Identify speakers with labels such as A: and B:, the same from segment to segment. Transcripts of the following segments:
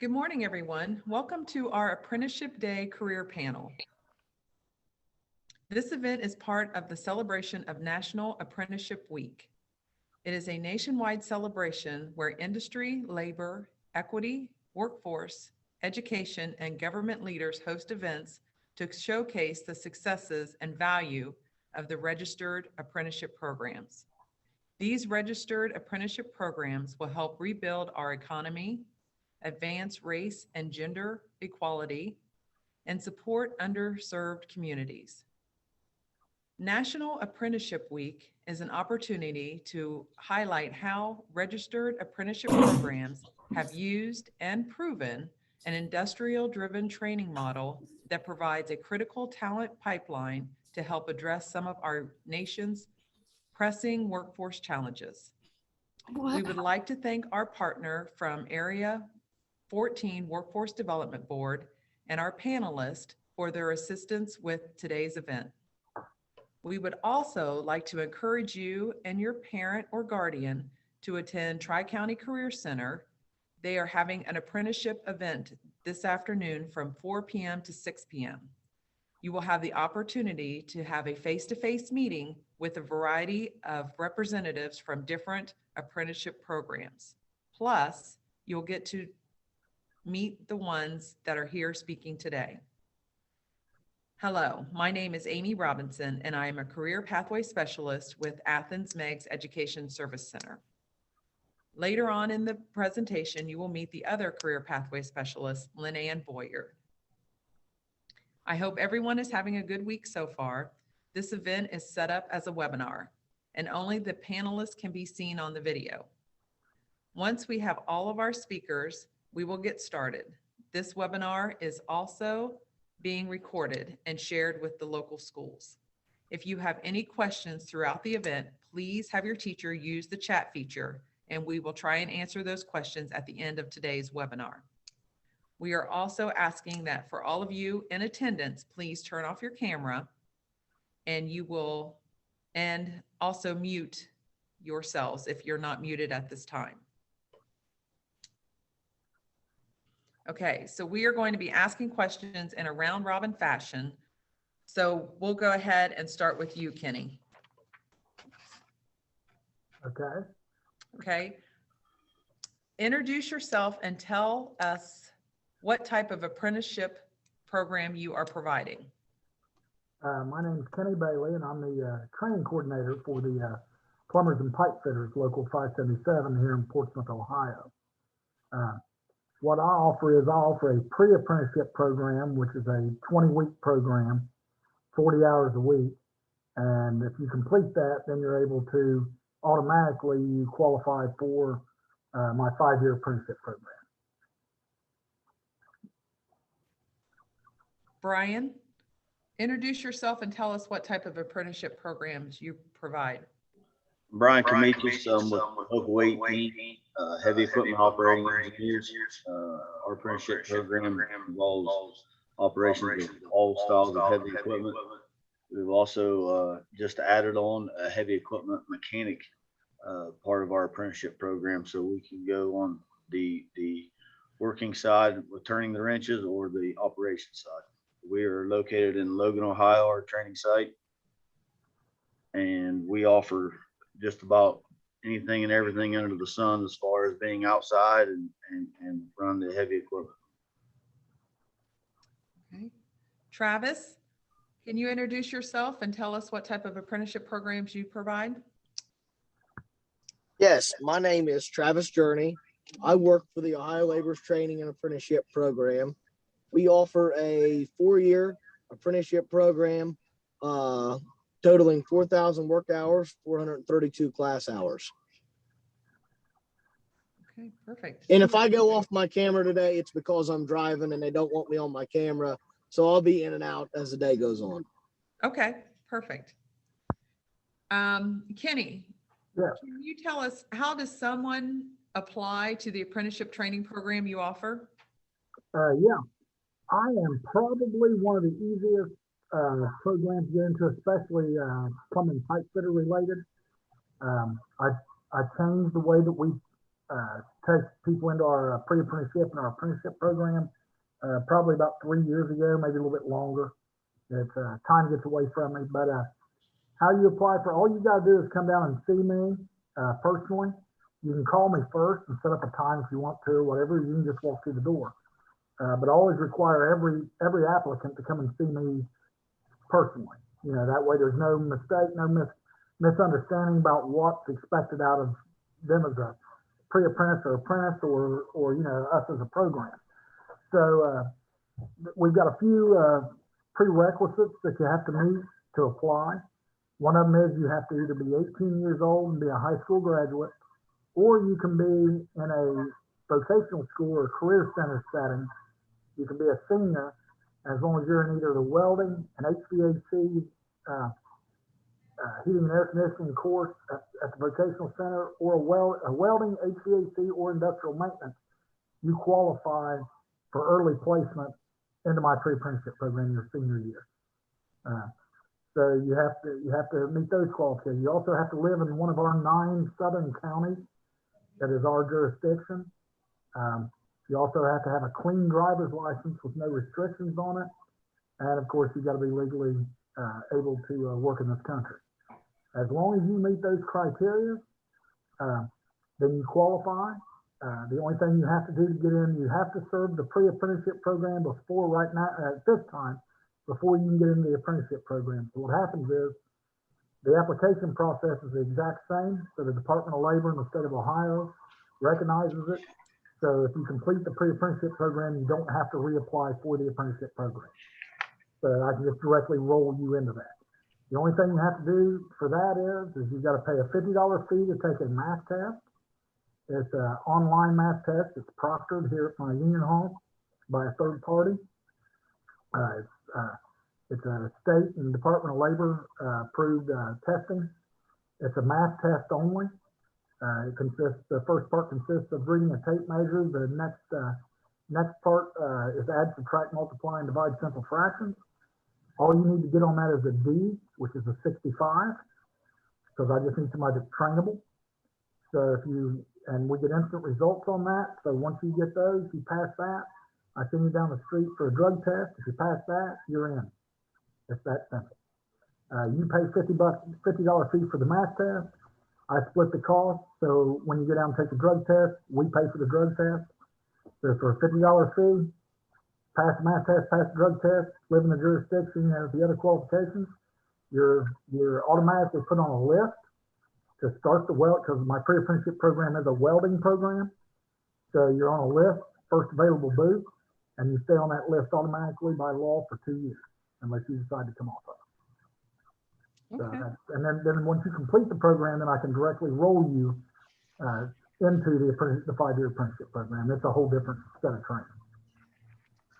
A: Good morning, everyone. Welcome to our Apprenticeship Day Career Panel. This event is part of the celebration of National Apprenticeship Week. It is a nationwide celebration where industry, labor, equity, workforce, education, and government leaders host events to showcase the successes and value of the registered apprenticeship programs. These registered apprenticeship programs will help rebuild our economy, advance race and gender equality, and support underserved communities. National Apprenticeship Week is an opportunity to highlight how registered apprenticeship programs have used and proven an industrial-driven training model that provides a critical talent pipeline to help address some of our nation's pressing workforce challenges. We would like to thank our partner from Area 14 Workforce Development Board and our panelists for their assistance with today's event. We would also like to encourage you and your parent or guardian to attend Tri-County Career Center. They are having an apprenticeship event this afternoon from 4 p.m. to 6 p.m. You will have the opportunity to have a face-to-face meeting with a variety of representatives from different apprenticeship programs. Plus, you'll get to meet the ones that are here speaking today. Hello, my name is Amy Robinson, and I am a Career Pathway Specialist with Athens Meigs Education Service Center. Later on in the presentation, you will meet the other Career Pathway Specialist, Lynn Ann Boyer. I hope everyone is having a good week so far. This event is set up as a webinar, and only the panelists can be seen on the video. Once we have all of our speakers, we will get started. This webinar is also being recorded and shared with the local schools. If you have any questions throughout the event, please have your teacher use the chat feature, and we will try and answer those questions at the end of today's webinar. We are also asking that for all of you in attendance, please turn off your camera and also mute yourselves if you're not muted at this time. Okay, so we are going to be asking questions in a round robin fashion. So we'll go ahead and start with you, Kenny.
B: Okay.
A: Okay. Introduce yourself and tell us what type of apprenticeship program you are providing.
B: My name is Kenny Bailey, and I'm the training coordinator for the Plumbers and Pipe Fitters Local 577 here in Portsmouth, Ohio. What I offer is I offer a pre-apprenticeship program, which is a 20-week program, 40 hours a week. And if you complete that, then you're able to automatically qualify for my 5-year apprenticeship program.
A: Brian, introduce yourself and tell us what type of apprenticeship programs you provide.
C: Brian Kamichis, with Local 18, heavy equipment operating engineers. Our apprenticeship program involves operations of all styles of heavy equipment. We've also just added on a heavy equipment mechanic part of our apprenticeship program, so we can go on the working side with turning the wrenches or the operation side. We are located in Logan, Ohio, our training site, and we offer just about anything and everything under the sun as far as being outside and run the heavy equipment.
A: Okay. Travis, can you introduce yourself and tell us what type of apprenticeship programs you provide?
D: Yes, my name is Travis Journey. I work for the Ohio Laborers Training and Apprenticeship Program. We offer a 4-year apprenticeship program totaling 4,000 work hours, 432 class hours.
A: Okay, perfect.
D: And if I go off my camera today, it's because I'm driving and they don't want me on my camera. So I'll be in and out as the day goes on.
A: Okay, perfect. Kenny,
B: Yeah.
A: Can you tell us, how does someone apply to the apprenticeship training program you offer?
B: Yeah, I am probably one of the easiest programs to get into, especially plumbing pipe fitter related. I changed the way that we take people into our pre-apprenticeship and our apprenticeship program probably about 3 years ago, maybe a little bit longer. It's time gets away from me, but how you apply for, all you got to do is come down and see me personally. You can call me first and set up a time if you want to, whatever. You can just walk through the door. But I always require every applicant to come and see me personally. You know, that way there's no mistake, no misunderstanding about what's expected out of them as a pre-apprentice or apprentice or you know, us as a program. So we've got a few prerequisites that you have to meet to apply. One of them is you have to either be 18 years old and be a high school graduate, or you can be in a vocational school or career center setting. You can be a senior as long as you're in either the welding and HVAC heating and air conditioning course at the vocational center, or a welding, HVAC, or industrial maintenance. You qualify for early placement into my pre-apprenticeship program your senior year. So you have to meet those qualifications. You also have to live in one of our 9 southern counties that is our jurisdiction. You also have to have a clean driver's license with no restrictions on it. And of course, you've got to be legally able to work in this country. As long as you meet those criteria, then you qualify. The only thing you have to do to get in, you have to serve the pre-apprenticeship program before right now, at this time, before you can get into the apprenticeship program. So what happens is the application process is the exact same. So the Department of Labor in the state of Ohio recognizes it. So if you complete the pre-apprenticeship program, you don't have to reapply for the apprenticeship program. So I can just directly roll you into that. The only thing you have to do for that is you've got to pay a $50 fee to take a math test. It's an online math test. It's proctored here at my union hall by a third party. It's a state and Department of Labor approved testing. It's a math test only. The first part consists of reading a tape measure. The next part is add, subtract, multiply, and divide simple fractions. All you need to get on that is a D, which is a 65, because I just need somebody that's trainable. So and we get instant results on that. So once you get those, you pass that, I send you down the street for a drug test. If you pass that, you're in. It's that simple. You pay $50 fee for the math test. I split the cost. So when you go down and take the drug test, we pay for the drug test. So for a $50 fee, pass the math test, pass the drug test, live in the jurisdiction, and the other qualifications, you're automatically put on a list to start the weld, because my pre-apprenticeship program is a welding program. So you're on a list, first available booth, and you stay on that list automatically by law for 2 years, unless you decide to come off of it. Okay. So and then once you complete the program, then I can directly roll you into the 5-year apprenticeship program. It's a whole different set of training.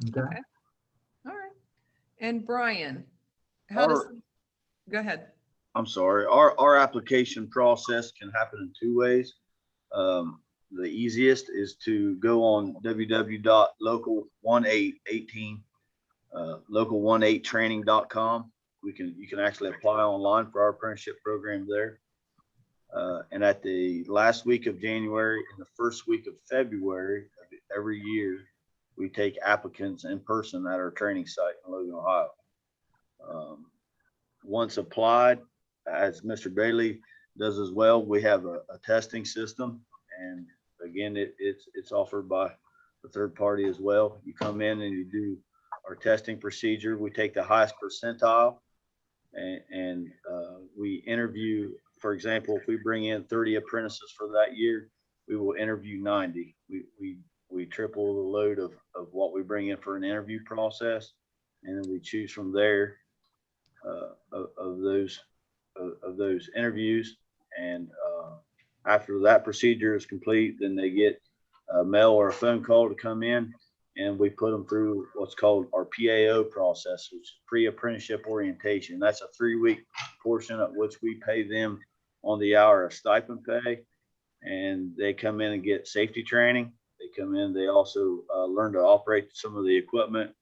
B: Okay.
A: All right. And Brian, go ahead.
C: I'm sorry. Our application process can happen in 2 ways. The easiest is to go on www.local1818, local18training.com. You can actually apply online for our apprenticeship program there. And at the last week of January and the first week of February of every year, we take applicants in person at our training site in Logan, Ohio. Once applied, as Mr. Bailey does as well, we have a testing system, and again, it's offered by the third party as well. You come in and you do our testing procedure. We take the highest percentile, and we interview. For example, if we bring in 30 apprentices for that year, we will interview 90. We triple the load of what we bring in for an interview process, and then we choose from there of those interviews. And after that procedure is complete, then they get a mail or a phone call to come in, and we put them through what's called our PAO process, which is Pre-Apprenticeship Orientation. That's a 3-week portion of which we pay them on the hour of stipend pay, and they come in and get safety training. They come in, they also learn to operate some of the equipment,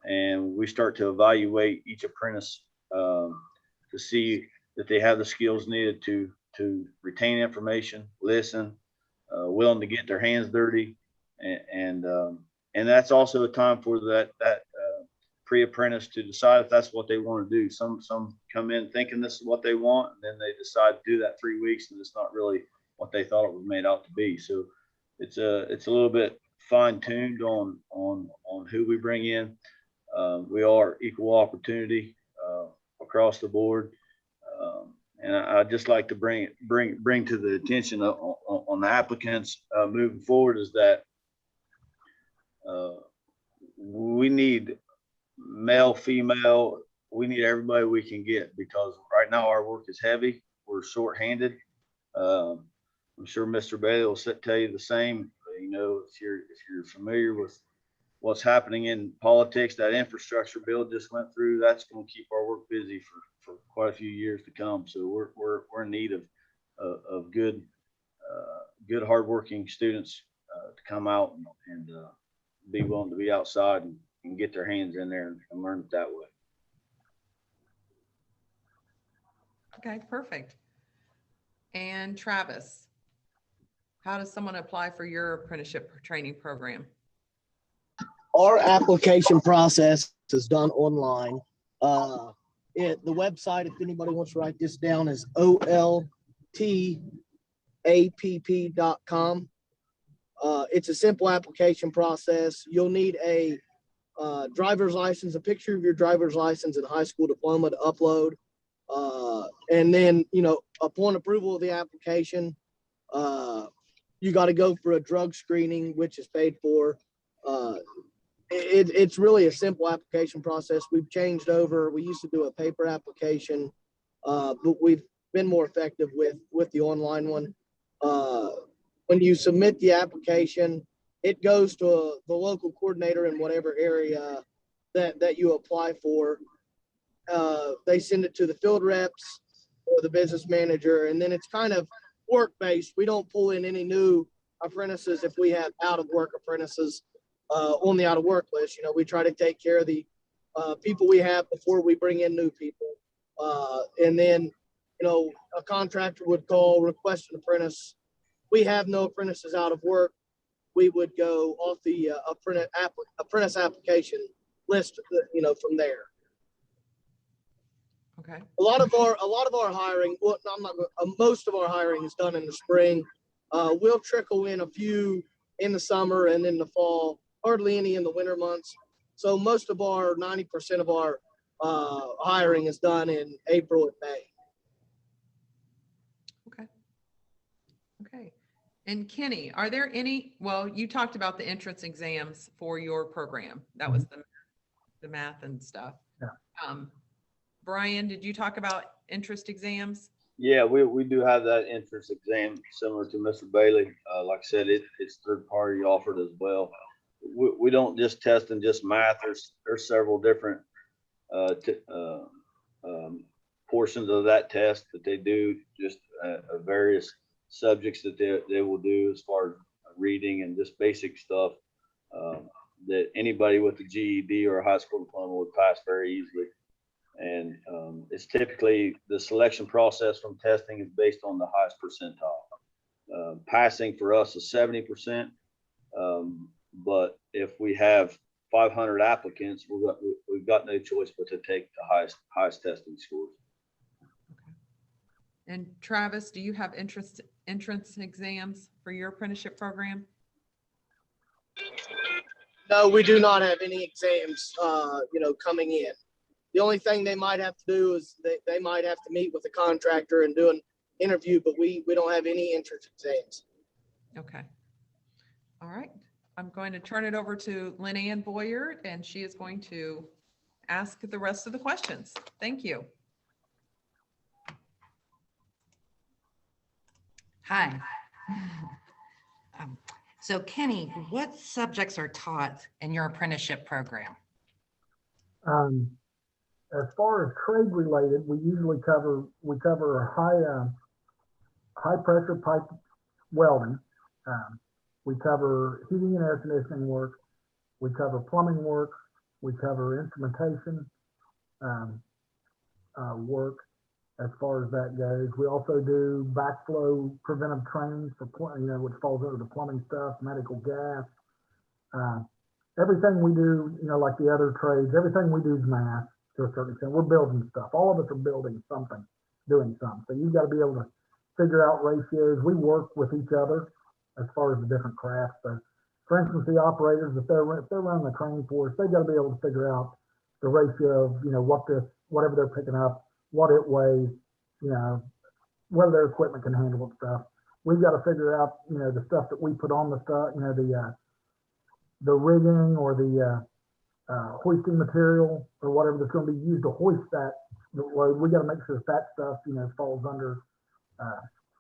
C: and we start to evaluate each apprentice to see that they have the skills needed to retain information, listen, willing to get their hands dirty, and that's also a time for that pre-apprentice to decide if that's what they want to do. Some come in thinking this is what they want, and then they decide to do that 3 weeks, and it's not really what they thought it was made out to be. So it's a little bit fine-tuned on who we bring in. We are equal opportunity across the board, and I just like to bring to the attention on the applicants moving forward is that we need male, female, we need everybody we can get, because right now our work is heavy. We're short-handed. I'm sure Mr. Bailey will tell you the same. You know, if you're familiar with what's happening in politics, that infrastructure bill just went through. That's going to keep our work busy for quite a few years to come. So we're in need of good hardworking students to come out and be willing to be outside and get their hands in there and learn it that way.
A: Okay, perfect. And Travis, how does someone apply for your apprenticeship training program?
D: Our application process is done online. The website, if anybody wants to write this down, is oltapp.com. It's a simple application process. You'll need a driver's license, a picture of your driver's license and high school diploma to upload. And then, you know, upon approval of the application, you got to go for a drug screening, which is paid for. It's really a simple application process. We've changed over. We used to do a paper application, but we've been more effective with the online one. When you submit the application, it goes to the local coordinator in whatever area that you apply for. They send it to the field reps or the business manager, and then it's kind of work-based. We don't pull in any new apprentices if we have out-of-work apprentices on the out-of-work list. You know, we try to take care of the people we have before we bring in new people. And then, you know, a contractor would call, request an apprentice. We have no apprentices out of work. We would go off the apprentice application list, you know, from there.
A: Okay.
D: A lot of our hiring, well, no, I'm not. Most of our hiring is done in the spring. We'll trickle in a few in the summer and in the fall. Hardly any in the winter months. So most of our 90% of our hiring is done in April and May.
A: Okay. Okay. And Kenny, are there any? Well, you talked about the entrance exams for your program. That was the math and stuff.
B: Yeah.
A: Brian, did you talk about entrance exams?
C: Yeah, we do have that entrance exam similar to Mr. Bailey. Like I said, it's third party offered as well. We don't just test in just math. There's several different portions of that test that they do, just various subjects that they will do as far as reading and just basic stuff that anybody with a GED or a high school diploma would pass very easily. And it's typically the selection process from testing is based on the highest percentile. Passing for us is 70%. But if we have 500 applicants, we've got no choice but to take the highest testing scores.
A: Okay. And Travis, do you have entrance exams for your apprenticeship program?
D: No, we do not have any exams, you know, coming in. The only thing they might have to do is they might have to meet with the contractor and do an interview, but we don't have any entrance exams.
A: Okay. All right. I'm going to turn it over to Lynn Ann Boyer, and she is going to ask the rest of the questions. Thank you.
E: Hi. So Kenny, what subjects are taught in your apprenticeship program?
B: As far as trade related, we usually cover high pressure pipe welding. We cover heating and air conditioning work. We cover plumbing work. We cover instrumentation work, as far as that goes. We also do backflow preventive training for, which falls under the plumbing stuff, medical gas. Everything we do, like the other trades, everything we do is math to a certain extent. We're building stuff. All of us are building something, doing something. So you've got to be able to figure out ratios. We work with each other as far as the different crafts. So, for instance, the operators, if they're running the training for us, they've got to be able to figure out the ratio of, whatever they're picking up, what it weighs, whether their equipment can handle it stuff. We've got to figure out, the stuff that we put on the stuff, the rigging or the hoisting material or whatever that's going to be used to hoist that load. We got to make sure that stuff, falls under,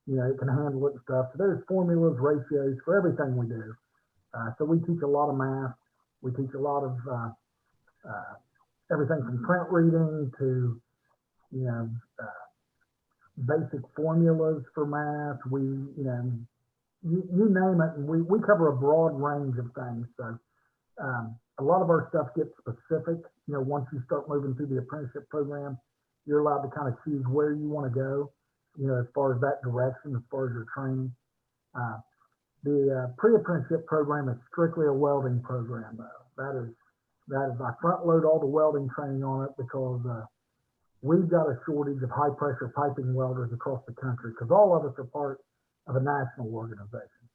B: it can handle it and stuff. So there's formulas, ratios for everything we do. So we teach a lot of math. We teach a lot of everything from print reading to, basic formulas for math. We, you name it. And we cover a broad range of things. So a lot of our stuff gets specific. Once you start moving through the apprenticeship program, you're allowed to kind of choose where you want to go, as far as that direction, as far as your training. The pre-apprenticeship program is strictly a welding program, though. That is, I front load all the welding training on it because we've got a shortage of high pressure piping welders across the country because all of us are part of a national organization.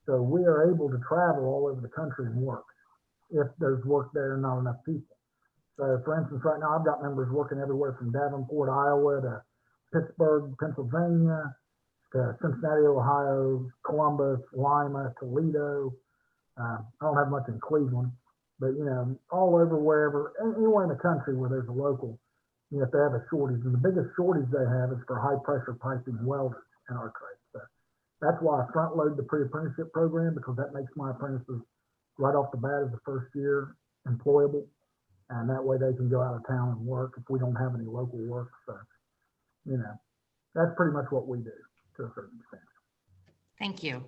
B: So we are able to travel all over the country and work if there's work there and not enough people. So for instance, right now I've got members working everywhere from Davenport, Iowa to Pittsburgh, Pennsylvania, to Cincinnati, Ohio, Columbus, Lima, Toledo. I don't have much in Cleveland, but all over wherever, anywhere in the country where there's a local, if they have a shortage. And the biggest shortage they have is for high pressure piping welders in our trade. So that's why I front load the pre-apprenticeship program, because that makes my apprentices right off the bat as the first year employable. And that way they can go out of town and work if we don't have any local work. So, that's pretty much what we do to a certain extent.
E: Thank you.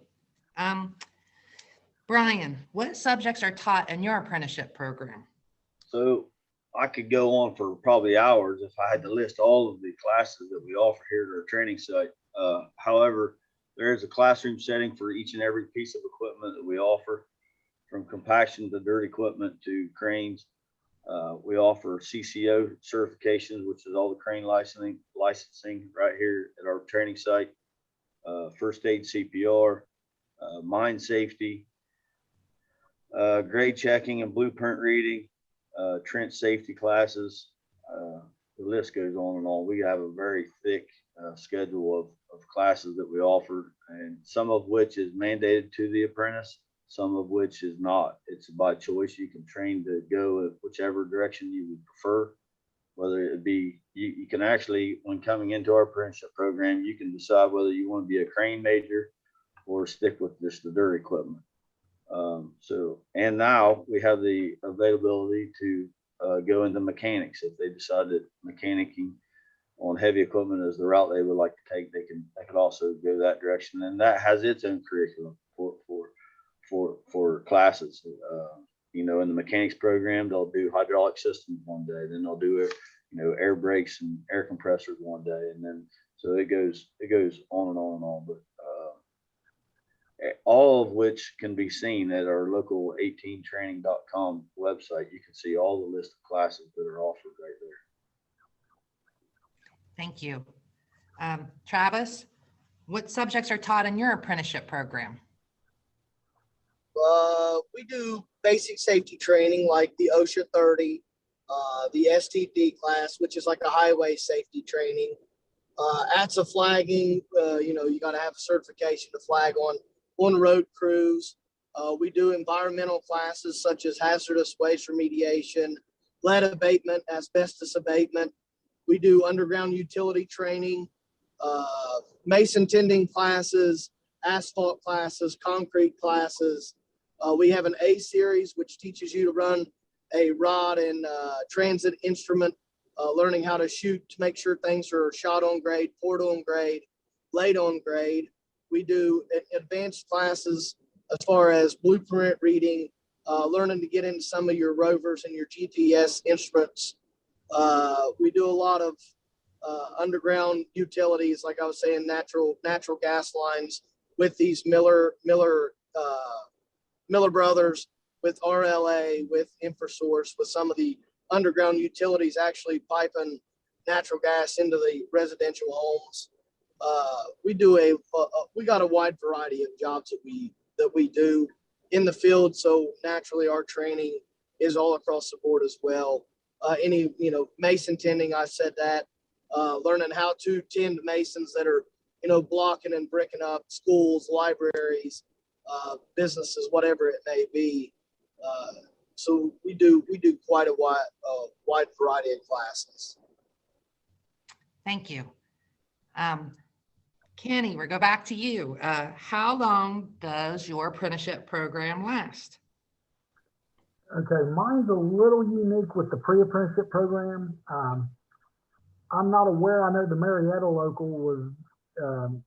E: Brian, what subjects are taught in your apprenticeship program?
C: So I could go on for probably hours if I had to list all of the classes that we offer here at our training site. However, there is a classroom setting for each and every piece of equipment that we offer, from compaction to dirt equipment to cranes. We offer CCO certifications, which is all the crane licensing right here at our training site. First aid, CPR, mine safety, grade checking and blueprint reading, trench safety classes. The list goes on and on. We have a very thick schedule of classes that we offer, and some of which is mandated to the apprentice, some of which is not. It's by choice. You can train to go whichever direction you would prefer, whether it be, you can actually, when coming into our apprenticeship program, you can decide whether you want to be a crane major or stick with just the dirt equipment. And now we have the availability to go into mechanics. If they decide that mechanicking on heavy equipment is the route they would like to take, they could also go that direction. And that has its own curriculum for classes. In the mechanics program, they'll do hydraulic systems one day, then they'll do air brakes and air compressors one day, and then so it goes on and on and on. But all of which can be seen at our local 18training.com website. You can see all the list of classes that are offered right there.
E: Thank you. Travis, what subjects are taught in your apprenticeship program?
D: We do basic safety training like the OSHA 30, the STD class, which is like a highway safety training. ATSA flagging, you got to have a certification to flag on road crews. We do environmental classes such as hazardous waste remediation, lead abatement, asbestos abatement. We do underground utility training, mason tending classes, asphalt classes, concrete classes. We have an A series, which teaches you to run a rod and transit instrument, learning how to shoot to make sure things are shot on grade, poured on grade, laid on grade. We do advanced classes as far as blueprint reading, learning to get into some of your rovers and your GPS instruments. We do a lot of underground utilities, like I was saying, natural gas lines with these Miller Brothers, with RLA, with InfraSource, with some of the underground utilities actually piping natural gas into the residential homes. We got a wide variety of jobs that we do in the field. So naturally our training is all across the board as well. Any, mason tending, I said that, learning how to tend masons that are, blocking and bricking up schools, libraries, businesses, whatever it may be. So we do quite a wide variety of classes.
E: Thank you. Kenny, we'll go back to you. How long does your apprenticeship program last?
B: Okay, mine's a little unique with the pre-apprenticeship program. I'm not aware. I know the Marietta local was,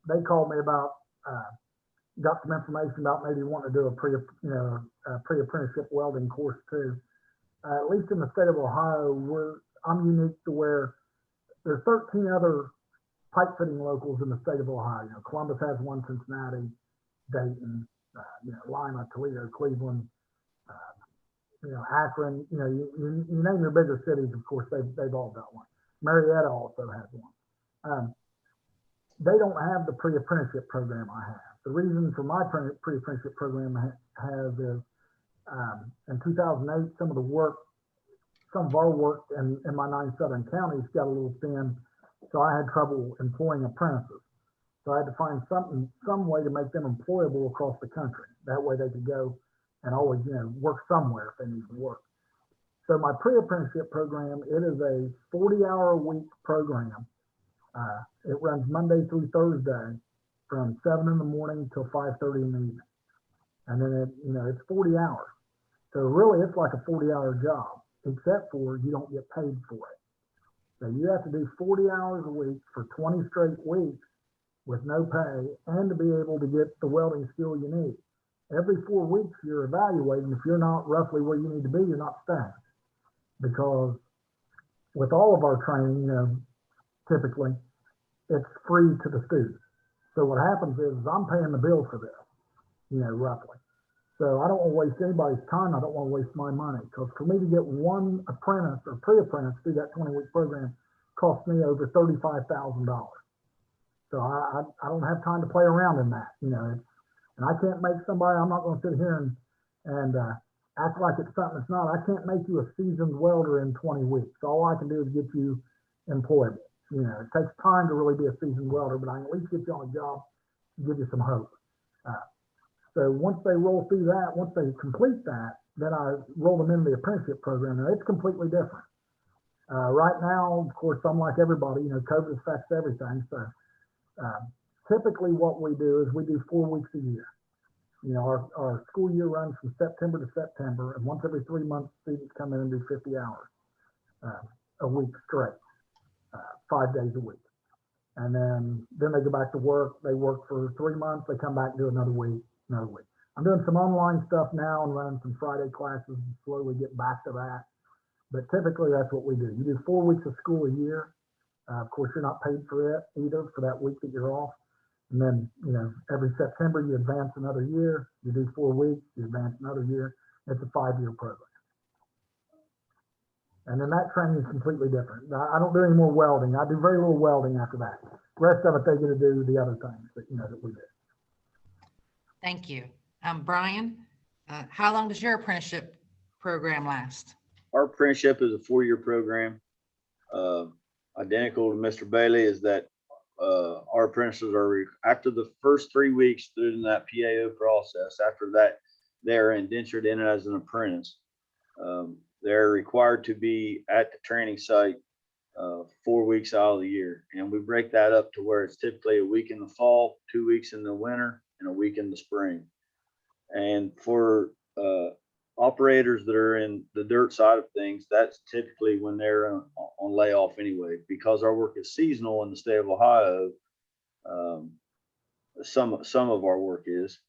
B: they called me about, got some information about maybe wanting to do a pre-apprenticeship welding course too. At least in the state of Ohio, I'm unique to where there's 13 other pipe fitting locals in the state of Ohio. Columbus has one, Cincinnati, Dayton, Lima, Toledo, Cleveland, Akron. You name your bigger cities, of course, they've all got one. Marietta also has one. They don't have the pre-apprenticeship program I have. The reason for my pre-apprenticeship program is in 2008, some of our work in my 9 southern counties got a little thin, so I had trouble employing apprentices. So I had to find some way to make them employable across the country. That way they could go and always, work somewhere if they need to work. So my pre-apprenticeship program, it is a 40-hour-a-week program. It runs Monday through Thursday from 7 in the morning till 5:30 in the evening. And then it's 40 hours. So really it's like a 40-hour job, except for you don't get paid for it. So you have to do 40 hours a week for 20 straight weeks with no pay, and to be able to get the welding skill you need. Every 4 weeks you're evaluating. If you're not roughly where you need to be, you're not staying. Because with all of our training, typically it's free to the students. So what happens is I'm paying the bill for this, roughly. So I don't want to waste anybody's time. I don't want to waste my money, because for me to get one apprentice or pre-apprentice through that 20-week program cost me over $35,000. So I don't have time to play around in that, and I can't make somebody, I'm not going to sit here and act like it's something it's not. I can't make you a seasoned welder in 20 weeks. All I can do is get you employable. It takes time to really be a seasoned welder, but I can at least get you on a job and give you some hope. So once they roll through that, once they complete that, then I roll them into the apprenticeship program. Now it's completely different. Right now, of course, I'm like everybody, COVID affects everything. So typically what we do is we do 4 weeks a year. Our school year runs from September to September, and once every 3 months, students come in and do 50 hours a week straight, 5 days a week. And then they go back to work. They work for 3 months. They come back and do another week. I'm doing some online stuff now and running some Friday classes and slowly get back to that. But typically that's what we do. You do 4 weeks of school a year. Of course, you're not paid for it either for that week that you're off. And then, every September you advance another year. You do 4 weeks, you advance another year. It's a 5-year program. And then that training is completely different. I don't do any more welding. I do very little welding after that. The rest of it, they get to do the other things that, that we do.
E: Thank you. Brian, how long does your apprenticeship program last?
C: Our apprenticeship is a 4-year program. Identical to Mr. Bailey is that our apprentices are, after the first 3 weeks through that PAO process, after that, they're indentured in as an apprentice. They're required to be at the training site 4 weeks out of the year. And we break that up to where it's typically a week in the fall, 2 weeks in the winter, and a week in the spring. And for operators that are in the dirt side of things, that's typically when they're on layoff anyway, because our work is seasonal in the state of Ohio. Some of our work is,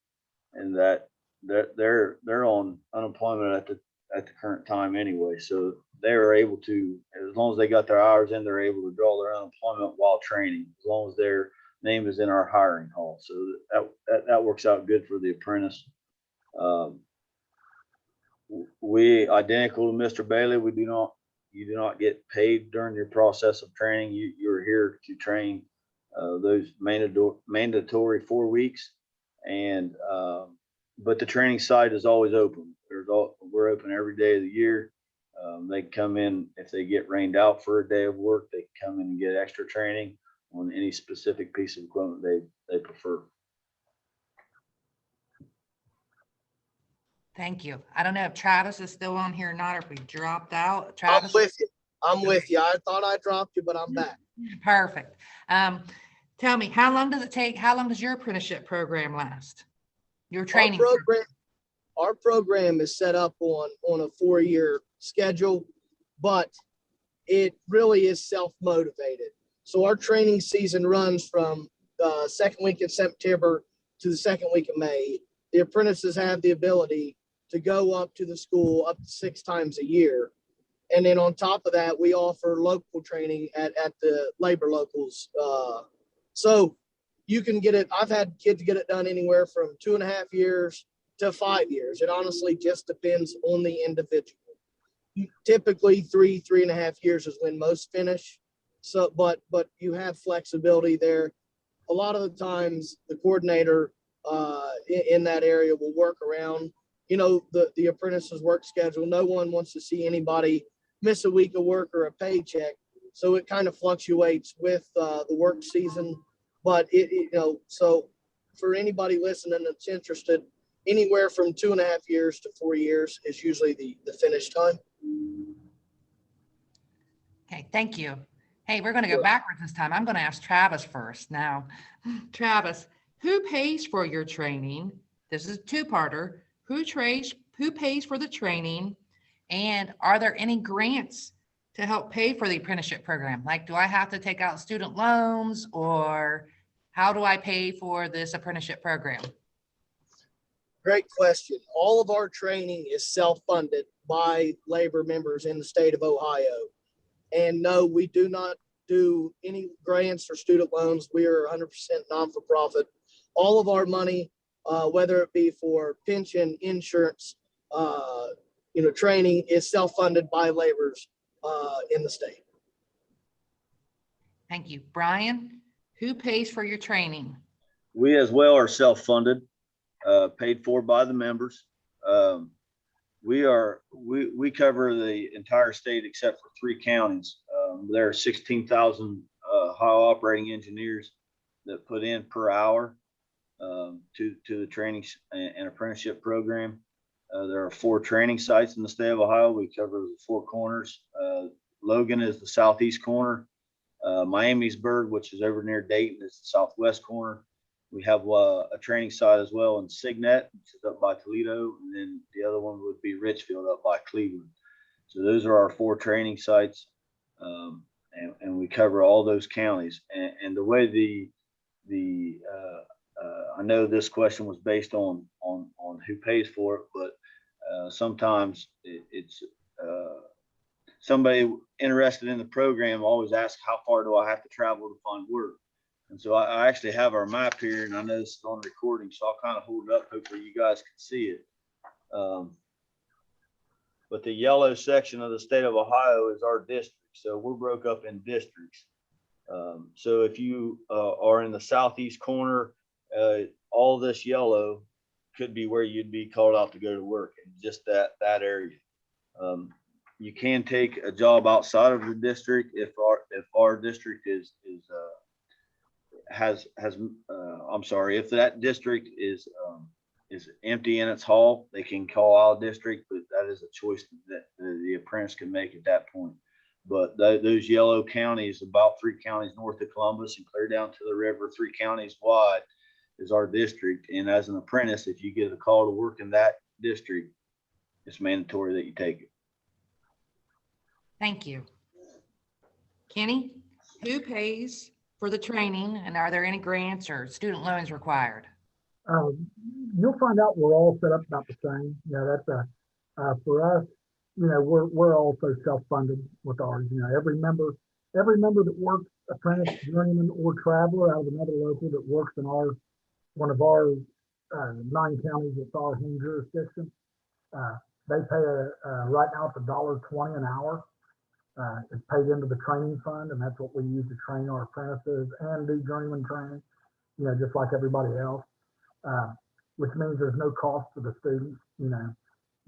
C: and that they're on unemployment at the current time anyway. So they're able to, as long as they got their hours in, they're able to draw their unemployment while training, as long as their name is in our hiring hall. So that works out good for the apprentice. We identical to Mr. Bailey, you do not get paid during your process of training. You're here to train those mandatory 4 weeks, and but the training site is always open. We're open every day of the year. They can come in if they get rained out for a day of work. They can come in and get extra training on any specific piece of equipment they prefer.
E: Thank you. I don't know if Travis is still on here or not, or if we dropped out.
D: I'm
E: Travis?
D: with you. I'm with you. I thought I dropped you, but I'm back.
E: Perfect. Tell me, how long does it take? How long does your apprenticeship program last? Your training
D: Our program is set up on a 4-year schedule, but it really is self-motivated. So our training season runs from the second week in September to the second week of May. The apprentices have the ability to go up to the school up to 6 times a year. And then on top of that, we offer local training at the labor locals. So you can get it. I've had kids get it done anywhere from 2.5 years to 5 years. It honestly just depends on the individual. Typically 3.5 years is when most finish. So, but you have flexibility there. A lot of the times the coordinator in that area will work around, the apprentice's work schedule. No one wants to see anybody miss a week of work or a paycheck. So it kind of fluctuates with the work season. But so for anybody listening that's interested, anywhere from 2.5 years to 4 years is usually the finish time.
E: Okay, thank you. Hey, we're going to go backwards this time. I'm going to ask Travis first. Now, Travis, who pays for your training? This is a two-parter. Who pays for the training? And are there any grants to help pay for the apprenticeship program? Like, do I have to take out student loans, or how do I pay for this apprenticeship program?
D: Great question. All of our training is self-funded by labor members in the state of Ohio. And no, we do not do any grants or student loans. We are 100% non-for-profit. All of our money, whether it be for pension, insurance, training, is self-funded by laborers in the state.
E: Thank you. Brian, who pays for your training?
C: We as well are self-funded, paid for by the members. We cover the entire state except for 3 counties. There are 16,000 high operating engineers that put in per hour to the training and apprenticeship program. There are 4 training sites in the state of Ohio. We cover the 4 corners. Logan is the southeast corner. Miamisburg, which is over near Dayton, is the southwest corner. We have a training site as well in Signet, which is up by Toledo, and then the other one would be Richfield up by Cleveland. So those are our 4 training sites, and we cover all those counties. And the way I know this question was based on who pays for it, but sometimes it's somebody interested in the program always asks, how far do I have to travel to find work? And so I actually have our map here, and I know this is on recording, so I'll kind of hold it up. Hopefully you guys can see it. But the yellow section of the state of Ohio is our district. So we're broke up in districts. So if you are in the southeast corner, all this yellow could be where you'd be called out to go to work, in just that area. You can take a job outside of the district if our district if that district is empty in its hall, they can call out district, but that is a choice that the apprentice can make at that point. But those yellow counties, about 3 counties north of Columbus and clear down to the river, 3 counties wide, is our district. And as an apprentice, if you get a call to work in that district, it's mandatory that you take it.
E: Thank you. Kenny, who pays for the training, and are there any grants or student loans required?
B: You'll find out we're all set up about the same. That's for us. we're also self-funded with ours. Every member that works apprentice, journeyman, or traveler out of another local that works in one of our 9 counties that's our home jurisdiction, they pay right now it's $1.20 an hour. It's paid into the training fund, and that's what we use to train our apprentices and do journeyman training, just like everybody else, which means there's no cost to the students.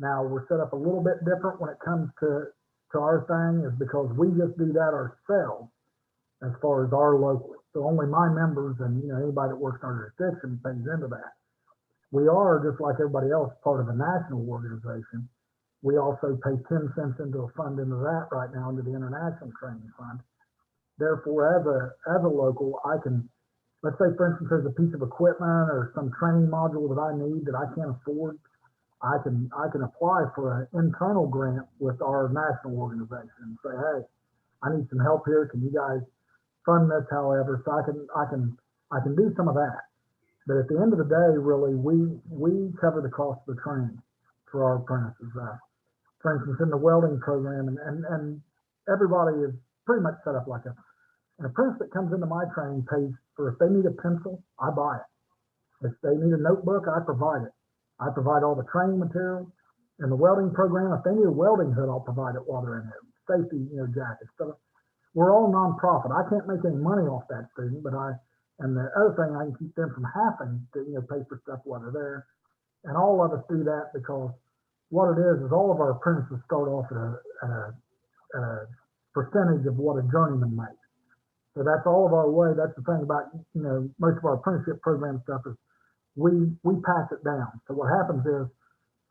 B: Now we're set up a little bit different when it comes to our thing, is because we just do that ourselves as far as our local. So only my members and anybody that works in our jurisdiction pays into that. We are, just like everybody else, part of a national organization. We also pay 10 cents into a fund into that right now, into the International Training Fund. Therefore, as a local, I can, let's say for instance, there's a piece of equipment or some training module that I need that I can't afford. I can apply for an internal grant with our national organization and say, hey, I need some help here. Can you guys fund this? However, so I can do some of that. But at the end of the day, really, we cover the cost of the training for our apprentices. For instance, in the welding program, and everybody is pretty much set up like an apprentice that comes into my training pays for, if they need a pencil, I buy it. If they need a notebook, I provide it. I provide all the training material. In the welding program, if they need a welding hood, I'll provide it while they're in there. Safety, jackets. So we're all nonprofit. I can't make any money off that student, but and the other thing, I can keep them from having to, pay for stuff while they're there. And all of us do that because what it is all of our apprentices start off at a percentage of what a journeyman makes. So that's all of our way. That's the thing about, most of our apprenticeship program stuff is we pass it down. So what happens is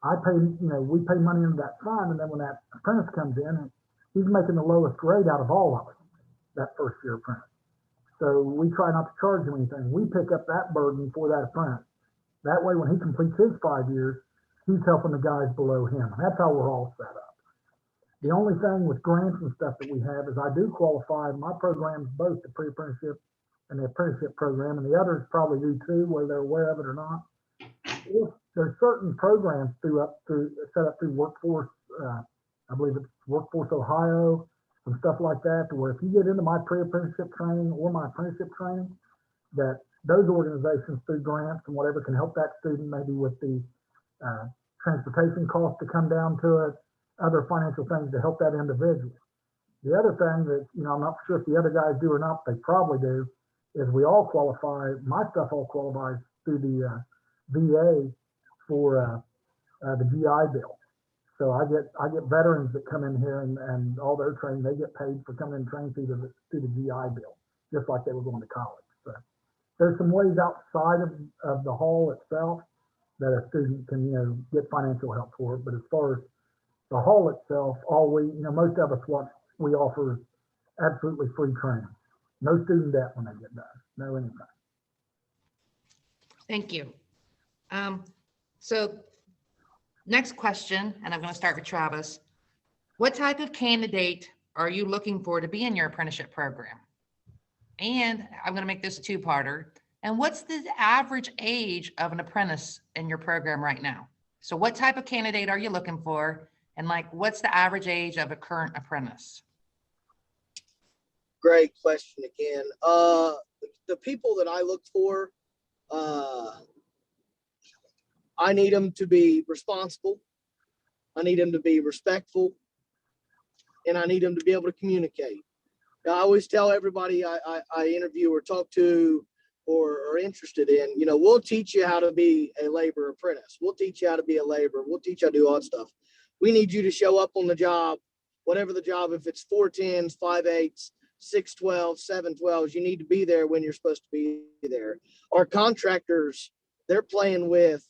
B: we pay money into that fund, and then when that apprentice comes in, he's making the lowest grade out of all of us, that first year apprentice. So we try not to charge him anything. We pick up that burden for that apprentice. That way, when he completes his 5 years, he's helping the guys below him. And that's how we're all set up. The only thing with grants and stuff that we have is I do qualify. My programs, both the pre-apprenticeship and the apprenticeship program, and the others probably do too, whether they're aware of it or not. If there's certain programs set up through Workforce, I believe it's Workforce Ohio, and stuff like that, to where if you get into my pre-apprenticeship training or my apprenticeship training, that those organizations through grants and whatever can help that student maybe with the transportation costs to come down to it, other financial things to help that individual. The other thing that, I'm not sure if the other guys do or not, they probably do, is we all qualify, my stuff all qualifies through the VA for the GI Bill. So I get veterans that come in here and all their training, they get paid for coming and training through the GI Bill, just like they were going to college. So there's some ways outside of the hall itself that a student can, get financial help for it. But as far as the hall itself, most of us, what we offer is absolutely free training. No student debt when they get done, no anything.
E: Thank you. So next question, and I'm going to start with Travis. What type of candidate are you looking for to be in your apprenticeship program? And I'm going to make this a two-parter. And what's the average age of an apprentice in your program right now? So what type of candidate are you looking for? And what's the average age of a current apprentice?
D: Great question again. The people that I look for, I need them to be responsible. I need them to be respectful, and I need them to be able to communicate. Now, I always tell everybody I interview or talk to or are interested in, we'll teach you how to be a labor apprentice. We'll teach you how to be a laborer. We'll teach you how to do all that stuff. We need you to show up on the job, whatever the job, if it's 410s, 5/8s, 612s, 712s, you need to be there when you're supposed to be there. Our contractors, they're playing with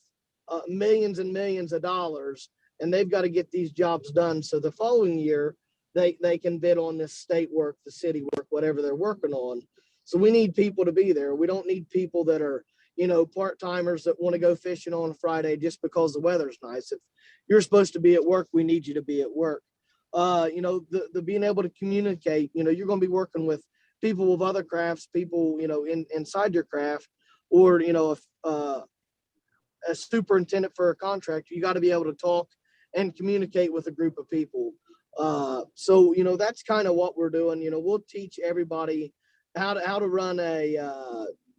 D: millions and millions of dollars, and they've got to get these jobs done. So the following year, they can bid on this state work, the city work, whatever they're working on. So we need people to be there. We don't need people that are, part-timers that want to go fishing on a Friday just because the weather's nice. If you're supposed to be at work, we need you to be at work. The being able to communicate, you're going to be working with people with other crafts, people, inside your craft, or, a superintendent for a contractor. You got to be able to talk and communicate with a group of people. So, you know, that's kind of what we're doing. You know, we'll teach everybody how to run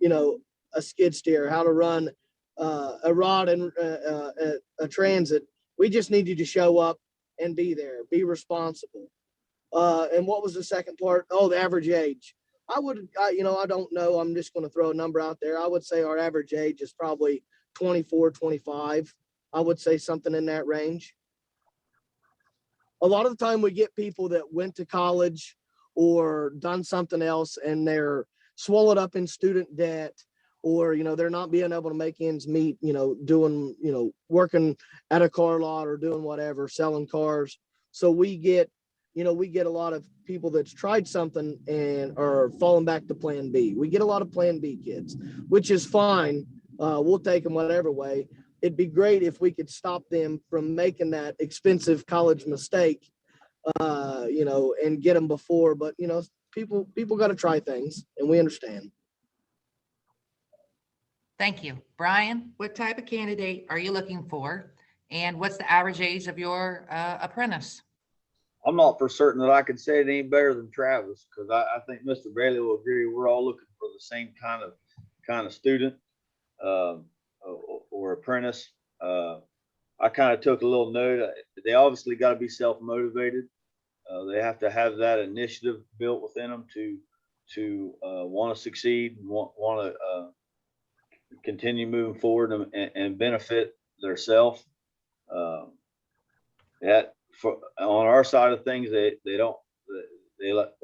D: you know, a skid steer, how to run a rod and a transit. We just need you to show up and be there, be responsible. And what was the second part? Oh, the average age. You know, I don't know. I'm just going to throw a number out there. I would say our average age is probably 24, 25. I would say something in that range. A lot of the time we get people that went to college or done something else and they're swallowed up in student debt, or, you know, they're not being able to make ends meet, you know, doing, you know, working at a car lot or doing whatever, selling cars. So we get, you know, we get a lot of people that's tried something and are falling back to plan B. We get a lot of plan B kids, which is fine. We'll take them whatever way. It'd be great if we could stop them from making that expensive college mistake, you know, and get them before. But, you know, people got to try things, and we understand.
E: Thank you. Brian, what type of candidate are you looking for? And what's the average age of your apprentice?
C: I'm not for certain that I can say it any better than Travis, because I think Mr. Bailey will agree. We're all looking for the same kind of student or apprentice. I kind of took a little note. They obviously got to be self-motivated. They have to have that initiative built within them to want to succeed and want to continue moving forward and benefit themselves. That on our side of things, they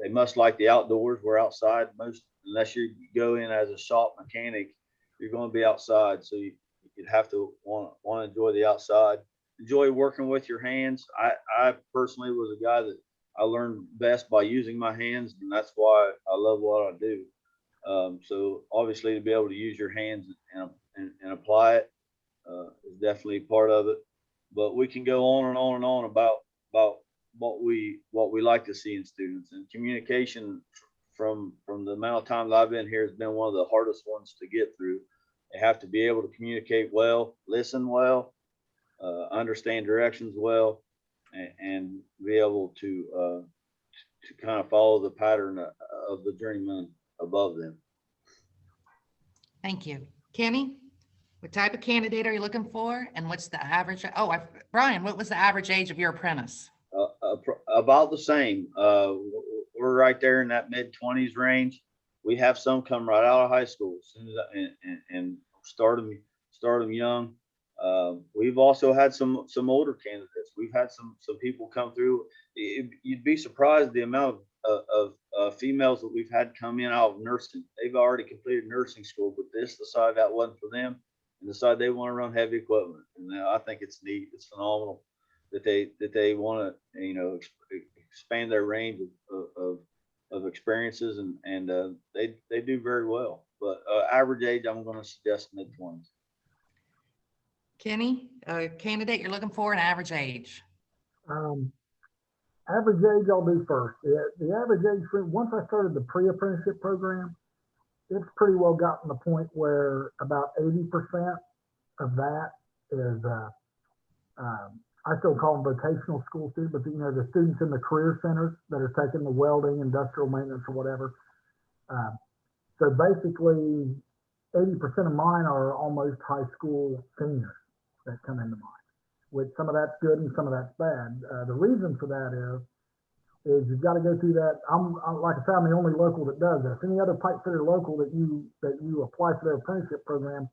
C: must like the outdoors. We're outside most, unless you go in as a shop mechanic, you're going to be outside. So you'd have to want to enjoy the outside, enjoy working with your hands. I personally was a guy that I learned best by using my hands, and that's why I love what I do. So obviously to be able to use your hands and apply it is definitely part of it. But we can go on and on and on about what we like to see in students, and communication from the amount of time that I've been here has been one of the hardest ones to get through. They have to be able to communicate well, listen well, understand directions well, and be able to kind of follow the pattern of the journeyman above them.
E: Thank you. Kenny, what type of candidate are you looking for? And what's the average? Oh, Brian, what was the average age of your apprentice?
C: About the same. We're right there in that mid-20s range. We have some come right out of high school as soon as and start them young. We've also had some older candidates. We've had some people come through. You'd be surprised the amount of females that we've had come in out of nursing. They've already completed nursing school, but this decided that wasn't for them and decided they want to run heavy equipment. And I think it's neat. It's phenomenal that they want to, you know, expand their range of experiences, and they do very well. But average age, I'm going to suggest mid-20s.
E: Kenny, a candidate you're looking for, an average age?
B: Average age, I'll do first. The average age, once I started the pre-apprenticeship program, it's pretty well gotten to the point where about 80% of that is, I still call them vocational school students, but you know, the students in the career centers that are taking the welding, industrial maintenance, or whatever. So basically, 80% of mine are almost high school seniors that come into mine, which some of that's good and some of that's bad. The reason for that is you've got to go through that. I'm like I said, I'm the only local that does this. Any other pipe fitter local that you apply for their apprenticeship program,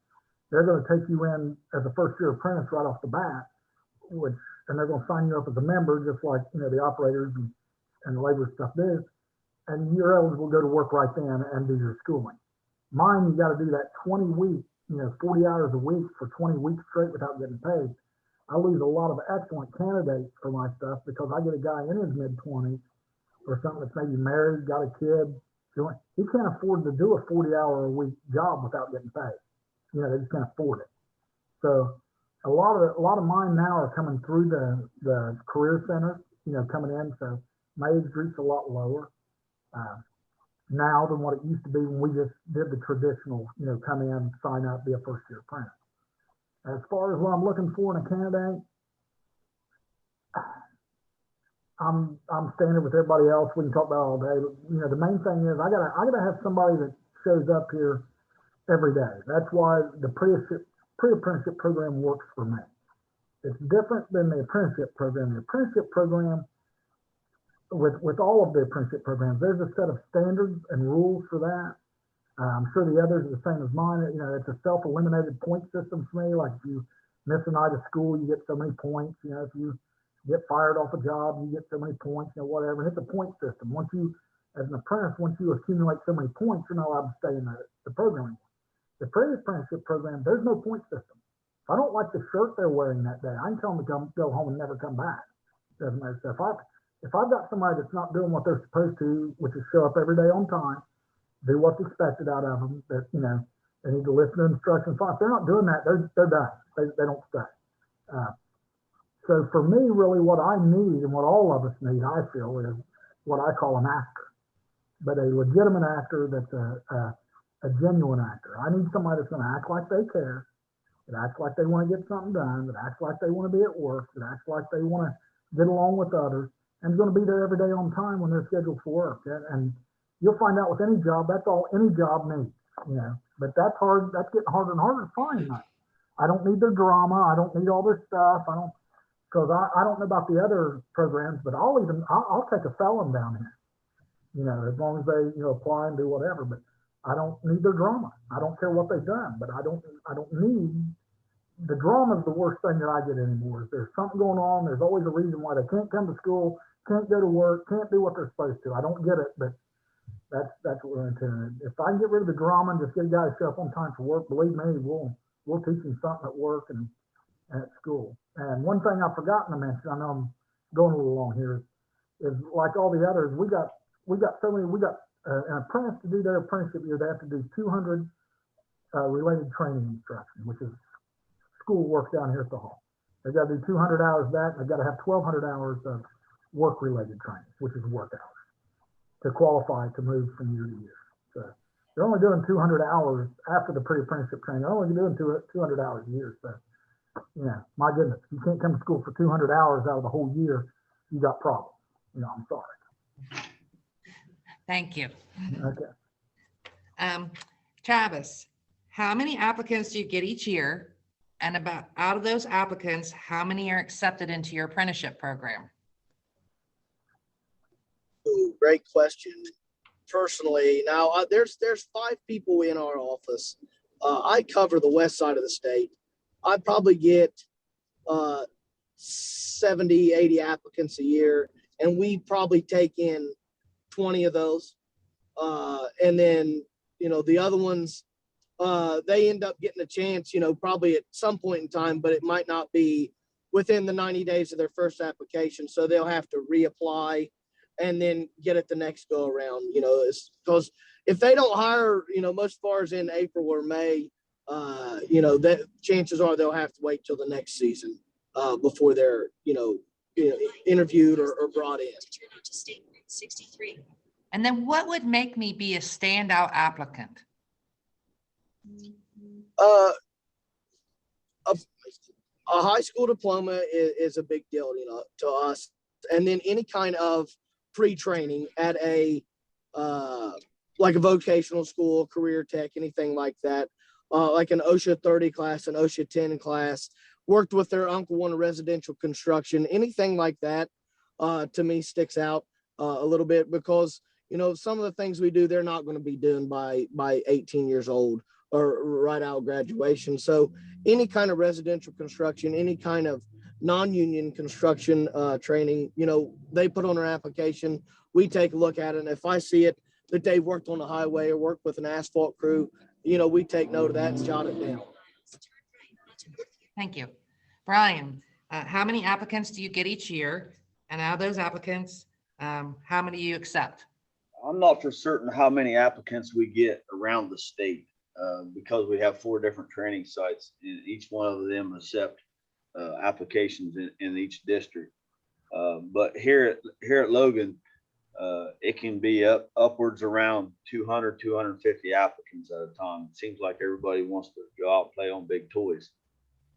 B: they're going to take you in as a first year apprentice right off the bat, and they're going to sign you up as a member, just like, you know, the operators and the labor stuff do, and you're eligible to go to work right then and do your schooling. Mine, you got to do that 20 weeks, you know, 40 hours a week for 20 weeks straight without getting paid. I lose a lot of excellent candidates for my stuff because I get a guy in his mid-20s or something that's maybe married, got a kid. He can't afford to do a 40-hour-a-week job without getting paid. You know, they just can't afford it. So a lot of mine now are coming through the career center, you know, coming in. So my age group's a lot lower now than what it used to be when we just did the traditional, you know, come in, sign up, be a first-year apprentice. As far as what I'm looking for in a candidate, I'm standing with everybody else. We can talk about it all day, but you know, the main thing is I gotta have somebody that shows up here every day. That's why the pre-apprenticeship program works for me. It's different than the apprenticeship program. The apprenticeship program, with all of the apprenticeship programs, there's a set of standards and rules for that. I'm sure the others are the same as mine. You know, it's a self-eliminated point system for me. Like if you miss a night of school, you get so many points. You know, if you get fired off a job, you get so many points, you know, whatever. It's a point system. Once you, as an apprentice, once you accumulate so many points, you're not allowed to stay in the program. The pre-apprenticeship program, there's no point system. If I don't like the shirt they're wearing that day, I can tell them to go home and never come back. Doesn't matter. So if I've got somebody that's not doing what they're supposed to, which is show up every day on time, do what's expected out of them, that, you know, they need to listen to instructions. If they're not doing that, they're done. They don't stay. So for me, really what I need and what all of us need, I feel, is what I call an actor, but a legitimate actor that's a genuine actor. I need somebody that's going to act like they care, that acts like they want to get something done, that acts like they want to be at work, that acts like they want to get along with others, and is going to be there every day on time when they're scheduled for work. And you'll find out with any job, that's all any job needs, you know, but that's hard. That's getting harder and harder to find now. I don't need their drama. I don't need all their stuff. Because I don't know about the other programs, but I'll take a felon down here, you know, as long as they, you know, apply and do whatever. But I don't need their drama. I don't care what they've done, but I don't need the drama. Is the worst thing that I get anymore. Is there's something going on? There's always a reason why they can't come to school, can't go to work, can't do what they're supposed to. I don't get it, but that's what we're into. If I can get rid of the drama and just get a guy to show up on time for work, believe me, we'll teach him something at work and at school. And one thing I've forgotten to mention, I know I'm going a little long here, is like all the others, we got an apprentice to do their apprenticeship year, they have to do 200 related training instruction, which is school work down here at the hall. They've got to do 200 hours of that, and they've got to have 1,200 hours of work-related training, which is work hours, to qualify to move from year to year. So they're only doing 200 hours after the pre-apprenticeship training. They're only doing 200 hours a year. So, yeah, my goodness, you can't come to school for 200 hours out of the whole year. You got problems. You know, I'm sorry.
E: Thank you.
B: Okay.
E: Travis, how many applicants do you get each year? And about out of those applicants, how many are accepted into your apprenticeship program?
D: Ooh, great question. Personally, now there's 5 people in our office. I cover the west side of the state. I probably get 70, 80 applicants a year, and we probably take in 20 of those. And then, you know, the other ones, they end up getting a chance, you know, probably at some point in time, but it might not be within the 90 days of their first application. So they'll have to reapply and then get it the next go around, you know, because if they don't hire, you know, most fars in April or May, you know, that chances are they'll have to wait till the next season before they're, you know, interviewed or brought in.
E: And then what would make me be a standout applicant?
D: A high school diploma is a big deal, you know, to us. And then any kind of pre-training at a like a vocational school, career tech, anything like that, like an OSHA 30 class, an OSHA 10 class, worked with their uncle on a residential construction, anything like that, to me sticks out a little bit, because, you know, some of the things we do, they're not going to be doing by 18 years old or right out of graduation. So any kind of residential construction, any kind of non-union construction training, you know, they put on their application, we take a look at it. And if I see it that they worked on the highway or worked with an asphalt crew, you know, we take note of that and jot it down.
E: Thank you. Brian, how many applicants do you get each year? And out of those applicants, how many do you accept?
C: I'm not for certain how many applicants we get around the state because we have 4 different training sites, and each one of them accept applications in each district. But here at Logan, it can be upwards around 200, 250 applicants at a time. It seems like everybody wants to go out and play on big toys.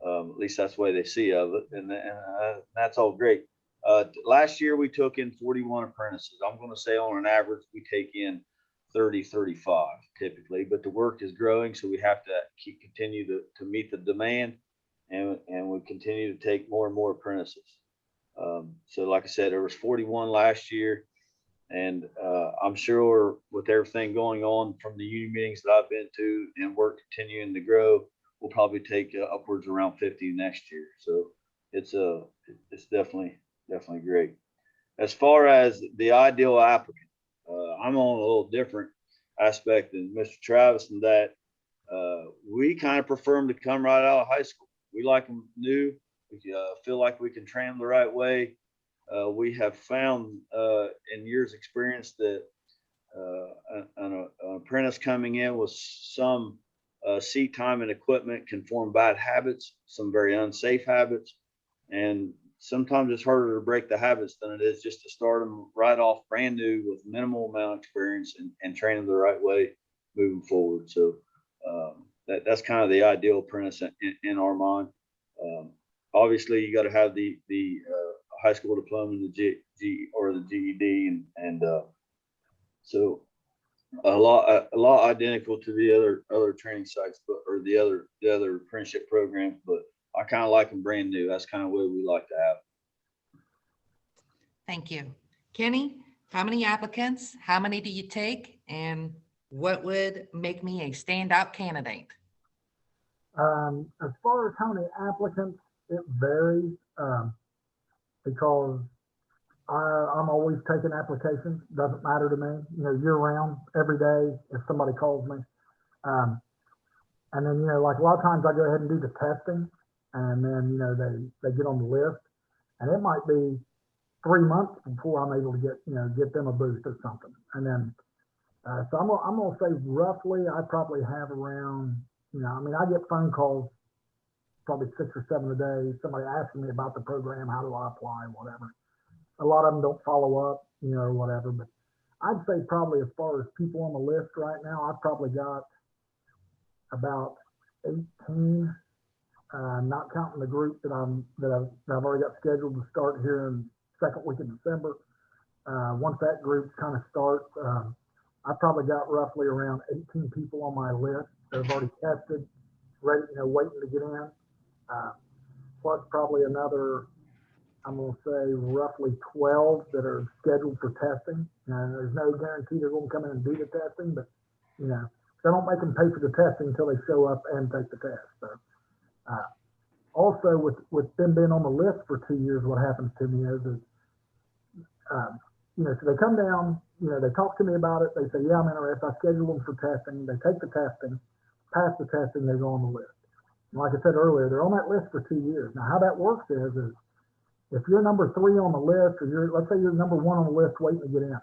C: At least that's the way they see of it, and that's all great. Last year we took in 41 apprentices. I'm going to say on an average, we take in 30, 35 typically, but the work is growing. So we have to continue to meet the demand, and we continue to take more and more apprentices. So like I said, there was 41 last year, and I'm sure with everything going on from the union meetings that I've been to and work continuing to grow, we'll probably take upwards around 50 next year. So it's definitely great. As far as the ideal applicant, I'm on a little different aspect than Mr. Travis in that we kind of prefer them to come right out of high school. We like them new. We feel like we can train them the right way. We have found in years experience that an apprentice coming in with some seat time and equipment can form bad habits, some very unsafe habits, and sometimes it's harder to break the habits than it is just to start them right off brand new with minimal amount of experience and train them the right way moving forward. So that's kind of the ideal apprentice in our mind. Obviously, you got to have the high school diploma and the GED, and so a lot identical to the other training sites, or the other apprenticeship programs, but I kind of like them brand new. That's kind of what we like to have.
E: Thank you. Kenny, how many applicants? How many do you take? And what would make me a standout candidate?
B: As far as how many applicants, it varies because I'm always taking applications. Doesn't matter to me, year round, every day if somebody calls me. And then, like a lot of times I go ahead and do the testing, and then, they get on the list, and it might be 3 months before I'm able to get them a boost or something. And then, so I'm gonna say roughly, I probably have around, I get phone calls probably 6 or 7 a day, somebody asking me about the program, how do I apply, whatever. A lot of them don't follow up, or whatever, but I'd say probably as far as people on the list right now, I've probably got about 18, not counting the group that I've already got scheduled to start here in second week of December. Once that group kind of starts, I've probably got roughly around 18 people on my list that have already tested, ready, waiting to get in. Plus probably another, I'm going to say roughly 12 that are scheduled for testing. And there's no guarantee they're going to come in and do the testing, but they don't make them pay for the testing until they show up and take the test. So also with them being on the list for 2 years, what happens to me is so they come down, they talk to me about it. They say, yeah, I'm interested. I schedule them for testing. They take the testing, pass the testing, they go on the list. And like I said earlier, they're on that list for 2 years. Now, how that works is if you're number 3 on the list, or let's say you're number 1 on the list waiting to get in.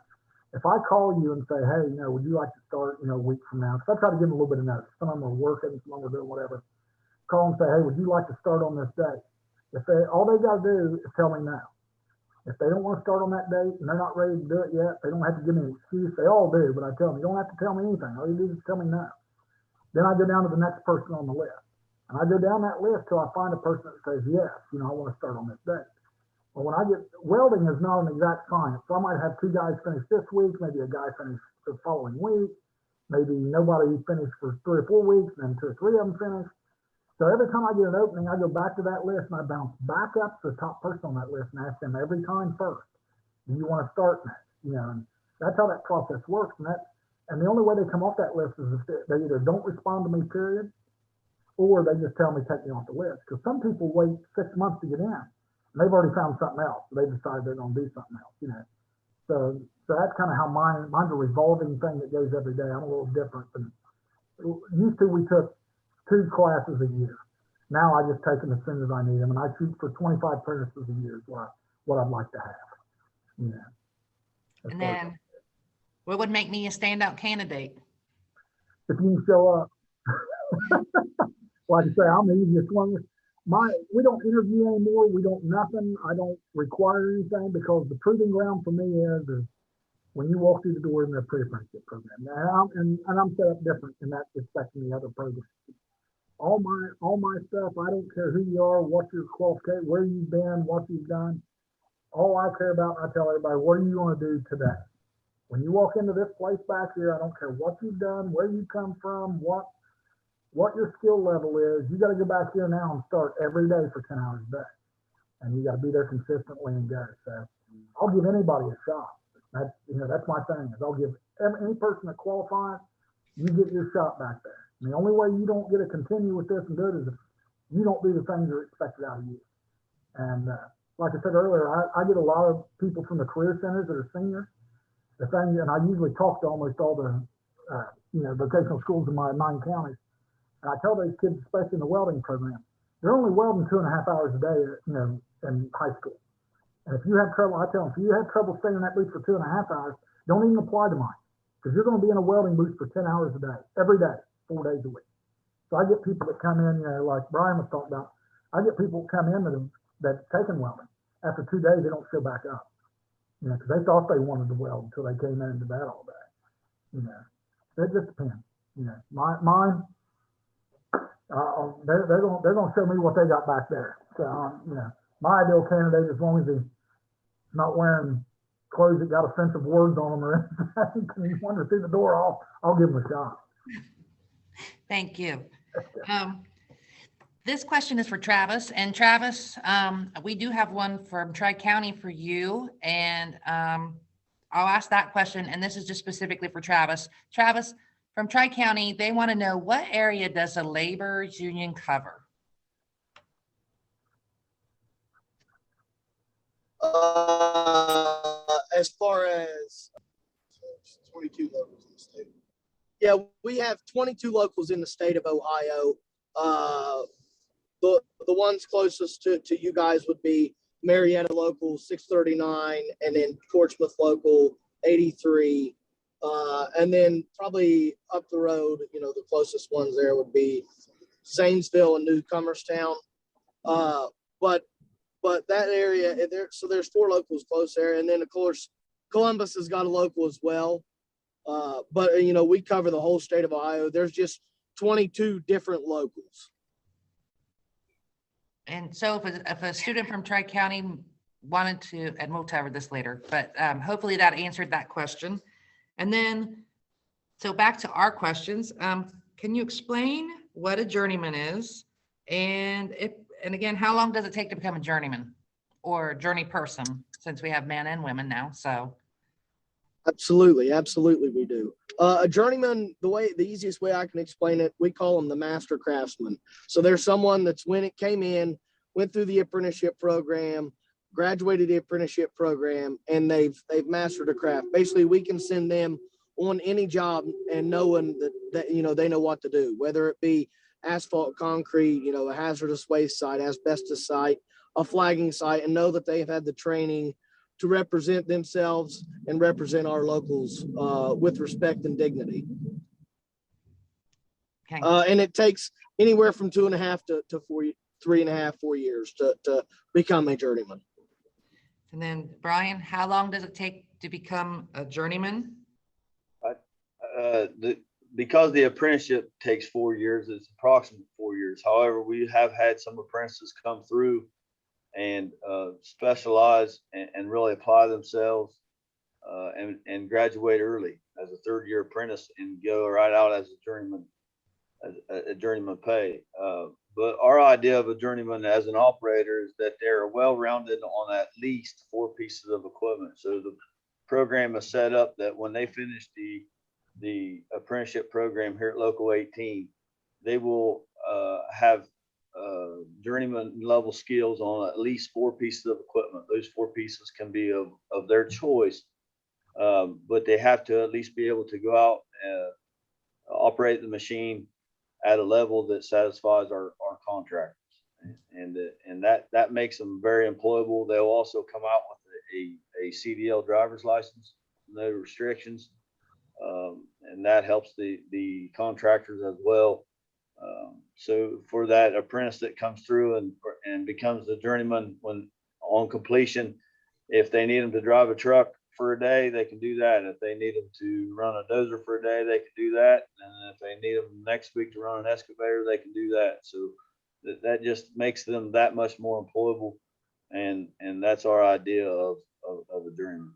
B: If I call you and say, hey, would you like to start, a week from now? Because I try to give them a little bit of notice. Some of them are working, some of them are doing whatever. Call and say, hey, would you like to start on this day? All they got to do is tell me now. If they don't want to start on that date and they're not ready to do it yet, they don't have to give me an excuse. They all do, but I tell them, you don't have to tell me anything. All you do is tell me now. Then I go down to the next person on the list. And I go down that list till I find a person that says, yes, I want to start on this date. Well, welding is not an exact science. So I might have 2 guys finish this week, maybe a guy finish the following week, maybe nobody finished for 3 or 4 weeks, and then 2 or 3 of them finish. So every time I get an opening, I go back to that list and I bounce back up to the top person on that list and ask them every time first, do you want to start next? And that's how that process works. And the only way they come off that list is if they either don't respond to me, period, or they just tell me, take me off the list. Because some people wait 6 months to get in. And they've already found something else. So they decide they're going to do something else, So that's kind of how mine's a revolving thing that goes every day. I'm a little different than used to. We took 2 classes a year. Now I just take them as soon as I need them, and I shoot for 25 apprentices a year is what I'd like to have.
E: And then, what would make me a standout candidate?
B: If you can show up. Like I say, I'm the easiest one. We don't interview anymore. We don't nothing. I don't require anything because the proving ground for me is when you walk through the door in the pre-apprenticeship program. And I'm set up different in that respect than the other programs. All my stuff, I don't care who you are, what your qualification, where you've been, what you've done. all I care about, I tell everybody, what are you going to do today? When you walk into this place back here, I don't care what you've done, where you come from, what your skill level is. You got to go back here now and start every day for 10 hours a day. And you got to be there consistently and go. So I'll give anybody a shot. That's my thing, is I'll give any person that qualifies, you get your shot back there. And the only way you don't get to continue with this and do it is if you don't do the things that are expected out of you. And like I said earlier, I get a lot of people from the career centers that are seniors. The thing, and I usually talk to almost all the vocational schools in my 9 counties. And I tell those kids, especially in the welding program, they're only welding 2.5 hours a day, in high school. And if you have trouble, I tell them, if you have trouble staying in that booth for 2.5 hours, don't even apply to mine, because you're going to be in a welding booth for 10 hours a day, every day, 4 days a week. So I get people that come in, like Brian was talking about. I get people that come in that taken welding. After 2 days, they don't show back up, because they thought they wanted to weld until they came in and did that all day. It just depends. Mine. They're going to show me what they got back there. So, my ideal candidate, as long as he's not wearing clothes that got offensive words on them or anything, and he wanders through the door, I'll give him a shot.
E: Thank you. This question is for Travis, and Travis, we do have one from Tri-County for you, and I'll ask that question, and this is just specifically for Travis. Travis, from Tri-County, they want to know, what area does the labor union cover?
D: As far as 22 locals in the state. Yeah, we have 22 locals in the state of Ohio. The ones closest to you guys would be Marietta local 639, and then Portsmouth local 83. And then probably up the road, the closest ones there would be Zanesville and Newcomerstown. But that area there, so there's 4 locals close there. And then of course, Columbus has got a local as well. But we cover the whole state of Ohio. There's just 22 different locals.
E: And so if a student from Tri-County wanted to, and we'll cover this later, but hopefully that answered that question. And then, so back to our questions. Can you explain what a journeyman is? And again, how long does it take to become a journeyman or journey person, since we have men and women now? So.
D: Absolutely we do. A journeyman, the easiest way I can explain it, we call them the master craftsman. So there's someone that's, when it came in, went through the apprenticeship program, graduated the apprenticeship program, and they've mastered a craft. Basically, we can send them on any job and knowing that they know what to do, whether it be asphalt, concrete, a hazardous waste site, asbestos site, a flagging site, and know that they've had the training to represent themselves and represent our locals with respect and dignity.
E: Okay.
D: And it takes anywhere from 2.5 to 3.5, 4 years to become a journeyman.
E: And then Brian, how long does it take to become a journeyman?
C: Because the apprenticeship takes 4 years, it's approximately 4 years. However, we have had some apprentices come through and specialize and really apply themselves and graduate early as a 3rd-year apprentice and go right out as a journeyman, as a journeyman pay. But our idea of a journeyman as an operator is that they're well-rounded on at least 4 pieces of equipment. So the program is set up that when they finish the apprenticeship program here at Local 18, they will have journeyman level skills on at least 4 pieces of equipment. Those 4 pieces can be of their choice, but they have to at least be able to go out and operate the machine at a level that satisfies our contractors, and that makes them very employable. They'll also come out with a CDL driver's license, no restrictions, and that helps the contractors as well. So for that apprentice that comes through and becomes a journeyman, when on completion, if they need them to drive a truck for a day, they can do that. If they need them to run a dozer for a day, they can do that. And if they need them next week to run an excavator, they can do that. So that just makes them that much more employable. And and that's our idea of a journeyman.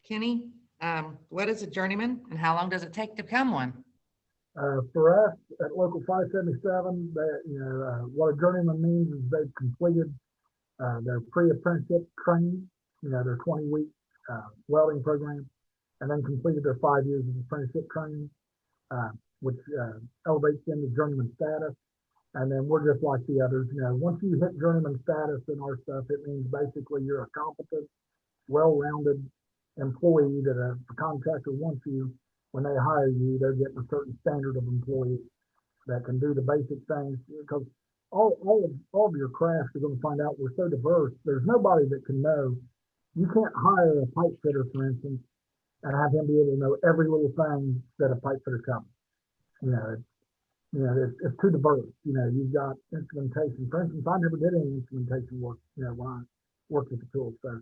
E: Kenny, what is a journeyman and how long does it take to become one?
B: For us at Local 577, what a journeyman means is they've completed their pre-apprenticeship training, their 20-week welding program, and then completed their 5 years of apprenticeship training, which elevates them to journeyman status. And then we're just like the others. Once you hit journeyman status in our stuff, it means basically you're a competent, well-rounded employee that a contractor wants you. When they hire you, they're getting a certain standard of employee that can do the basic things, because all of your crafts, you're going to find out, we're so diverse. There's nobody that can know. You can't hire a pipe fitter, for instance, and have him be able to know every little thing that a pipe fitter covers. It's too diverse. You've got instrumentation. For instance, I never did any instrumentation work, when I worked with the tools. So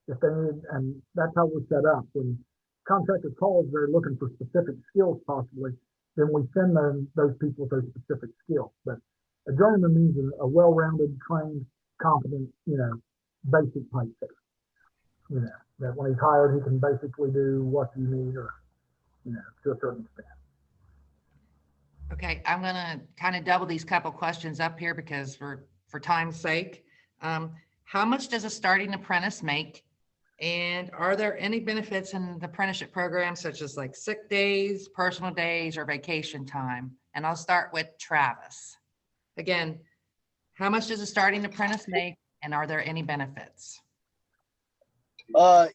B: if they need, and that's how we're set up. When contractor calls, they're looking for specific skills possibly, then we send them those people with those specific skills. But a journeyman means a well-rounded, trained, competent, basic pipe fitter. That when he's hired, he can basically do what you need, or, to a certain extent.
E: Okay, I'm gonna kind of double these couple questions up here because for time's sake. How much does a starting apprentice make? And are there any benefits in the apprenticeship program, such as like sick days, personal days, or vacation time? And I'll start with Travis. Again, how much does a starting apprentice make, and are there any benefits?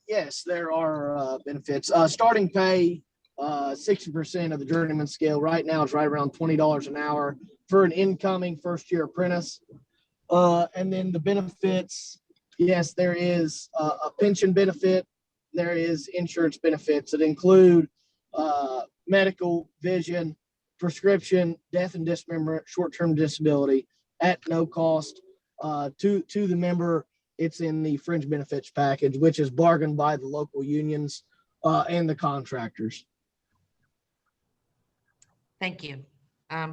D: Yes, there are benefits. Starting pay, 60% of the journeyman scale right now is right around $20 an hour for an incoming first-year apprentice. And then the benefits, yes, there is a pension benefit. There is insurance benefits that include medical, vision, prescription, death and dismemberment, short-term disability at no cost to the member. It's in the fringe benefits package, which is bargained by the local unions and the contractors.
E: Thank you.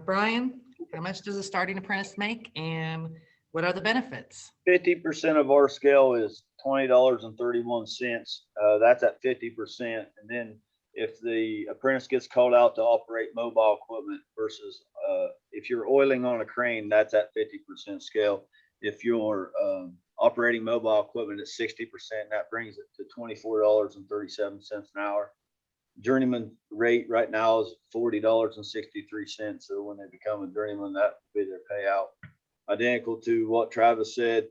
E: Brian, how much does a starting apprentice make, and what are the benefits?
C: 50% of our scale is $20.31. That's at 50%. And then if the apprentice gets called out to operate mobile equipment versus if you're oiling on a crane, that's at 50% scale. If you're operating mobile equipment at 60%, that brings it to $24.37 an hour. Journeyman rate right now is $40.63. So when they become a journeyman, that will be their payout. Identical to what Travis said,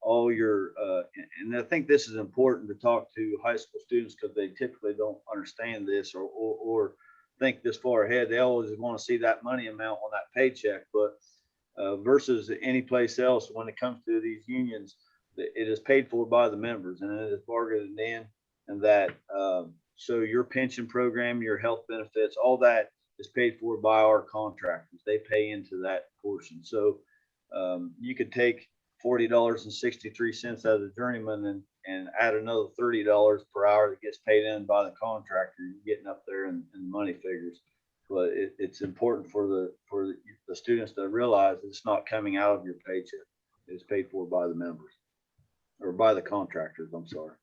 C: all your, and I think this is important to talk to high school students because they typically don't understand this or think this far ahead. They always want to see that money amount on that paycheck, but versus any place else, when it comes to these unions, it is paid for by the members and it is bargained in, and that so your pension program, your health benefits, all that is paid for by our contractors. They pay into that portion. So you could take $40.63 out of the journeyman and add another $30 per hour that gets paid in by the contractor. You're getting up there in money figures. But it's important for the students to realize it's not coming out of your paycheck. It's paid for by the members or by the contractors. I'm sorry.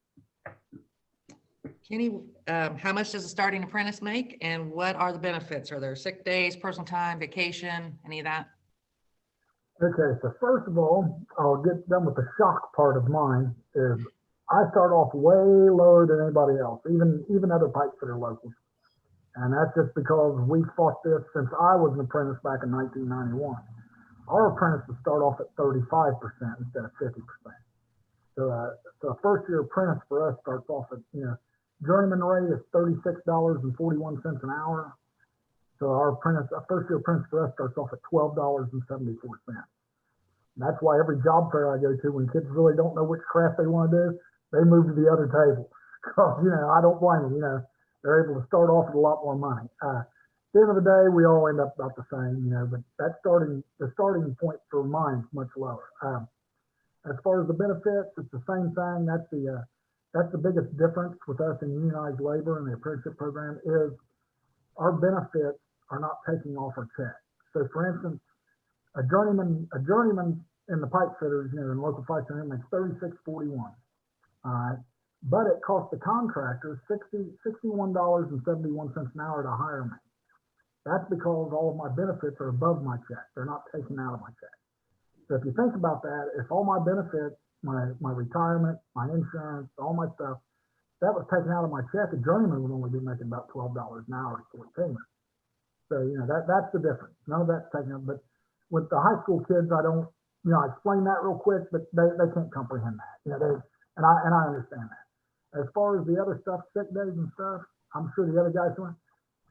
E: Kenny, how much does a starting apprentice make, and what are the benefits? Are there sick days, personal time, vacation, any of that?
B: Okay, so first of all, I'll get done with the shock part of mine. Is I start off way lower than anybody else, even other pipe fitter locals. And that's just because we fought this since I was an apprentice back in 1991. Our apprentices start off at 35% instead of 50%. So a first-year apprentice for us starts off at, journeyman rate is $36.41 an hour. So a first-year apprentice for us starts off at $12.74. That's why every job fair I go to, when kids really don't know which craft they want to do, they move to the other table. Because, I don't blame them, they're able to start off with a lot more money. At the end of the day, we all end up about the same, but the starting point for mine is much lower. As far as the benefits, it's the same thing. That's the biggest difference with us in unionized labor and the apprenticeship program is our benefits are not taking off our check. So for instance, a journeyman and the pipe fitters, you know, in local five center makes $36.41. All right. But it costs the contractor $61.71 an hour to hire me. That's because all of my benefits are above my check. They're not taken out of my check. So if you think about that, if all my benefits, my retirement, my insurance, all my stuff, that was taken out of my check, a journeyman would only be making about $12 an hour for payment. So, you know, that's the difference. None of that's taken out. But with the high school kids, I don't, you know, I explain that real quick, but they can't comprehend that. You know, and I understand that. As far as the other stuff, sick days and stuff, I'm sure the other guys doing.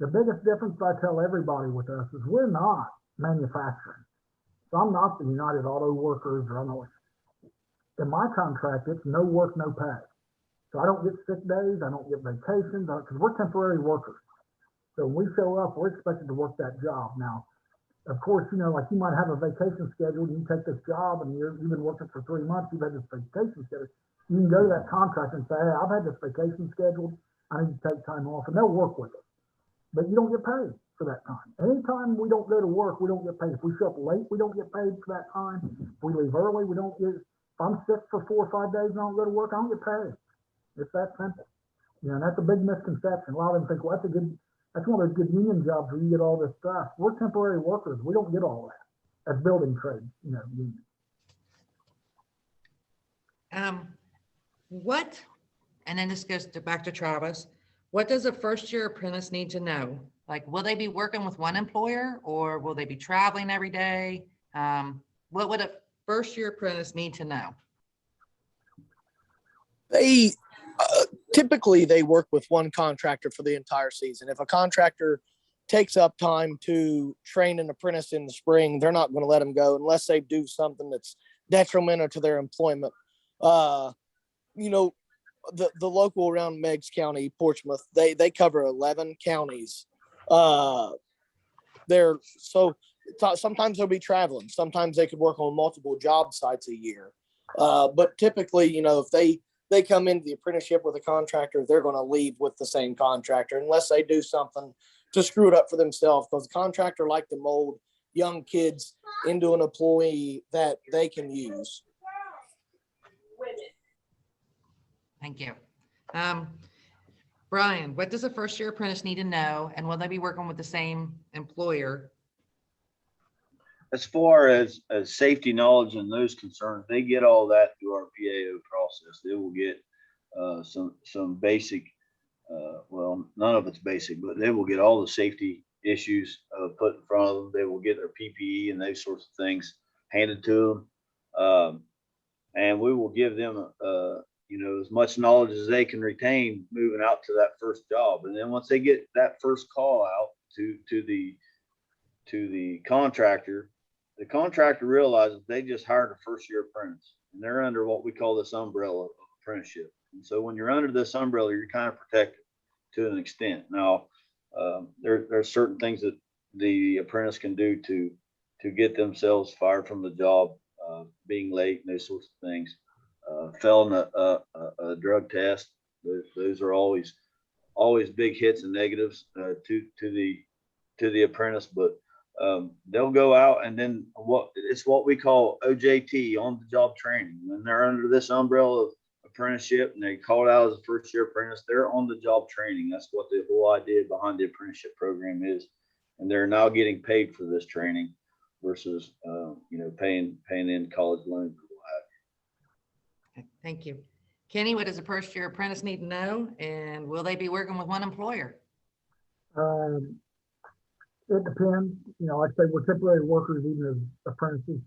B: The biggest difference I tell everybody with us is we're not manufacturing. So I'm not the United Auto Workers, or I'm not. In my contract, it's no work, no pay. So I don't get sick days, I don't get vacations, because we're temporary workers. So when we show up, we're expected to work that job. Now, of course, you know, like you might have a vacation scheduled, and you take this job, and you've been working for 3 months, you've had this vacation scheduled. You can go to that contract and say, hey, I've had this vacation scheduled, I need to take time off, and they'll work with it. But you don't get paid for that time. Anytime we don't go to work, we don't get paid. If we show up late, we don't get paid for that time. If we leave early, we don't get, if I'm sick for 4 or 5 days and I don't go to work, I don't get paid. It's that simple. You know, and that's a big misconception. A lot of them think, well, that's one of those good union jobs where you get all this stuff. We're temporary workers. We don't get all that. That's building trade, you know, union.
E: And then this goes back to Travis. What does a first-year apprentice need to know? Like, will they be working with one employer, or will they be traveling every day? What would a first-year apprentice need to know?
D: They typically they work with one contractor for the entire season. If a contractor takes up time to train an apprentice in the spring, they're not going to let them go unless they do something that's detrimental to their employment. You know, the local around Meigs County, Portsmouth, they cover 11 counties. Sometimes they'll be traveling. Sometimes they could work on multiple job sites a year. But typically, you know, if they come into the apprenticeship with a contractor, they're going to leave with the same contractor unless they do something to screw it up for themselves, because the contractor like to mold young kids into an employee that they can use.
E: Thank you. Brian, what does a first-year apprentice need to know, and will they be working with the same employer?
C: As far as safety knowledge and those concerns, they get all that through our PAO process. They will get some basic, well, none of it's basic, but they will get all the safety issues put in front of them. They will get their PPE and those sorts of things handed to them. And we will give them, you know, as much knowledge as they can retain moving out to that first job. And then once they get that first call out to the contractor, the contractor realizes they just hired a first-year apprentice, and they're under what we call this umbrella of apprenticeship. And so when you're under this umbrella, you're kind of protected to an extent. Now, there are certain things that the apprentice can do to get themselves fired from the job, being late and those sorts of things. Failing a drug test, those are always big hits and negatives to the apprentice, but they'll go out, and then what we call OJT, on the job training. When they're under this umbrella of apprenticeship and they called out as a first year apprentice, they're on the job training. That's what the whole idea behind the apprenticeship program is. And they're now getting paid for this training versus you know, paying in college loans.
E: Thank you. Kenny, what does a first year apprentice need to know, and will they be working with one employer?
B: It depends. You know, like I say, we're temporary workers, even as apprentices.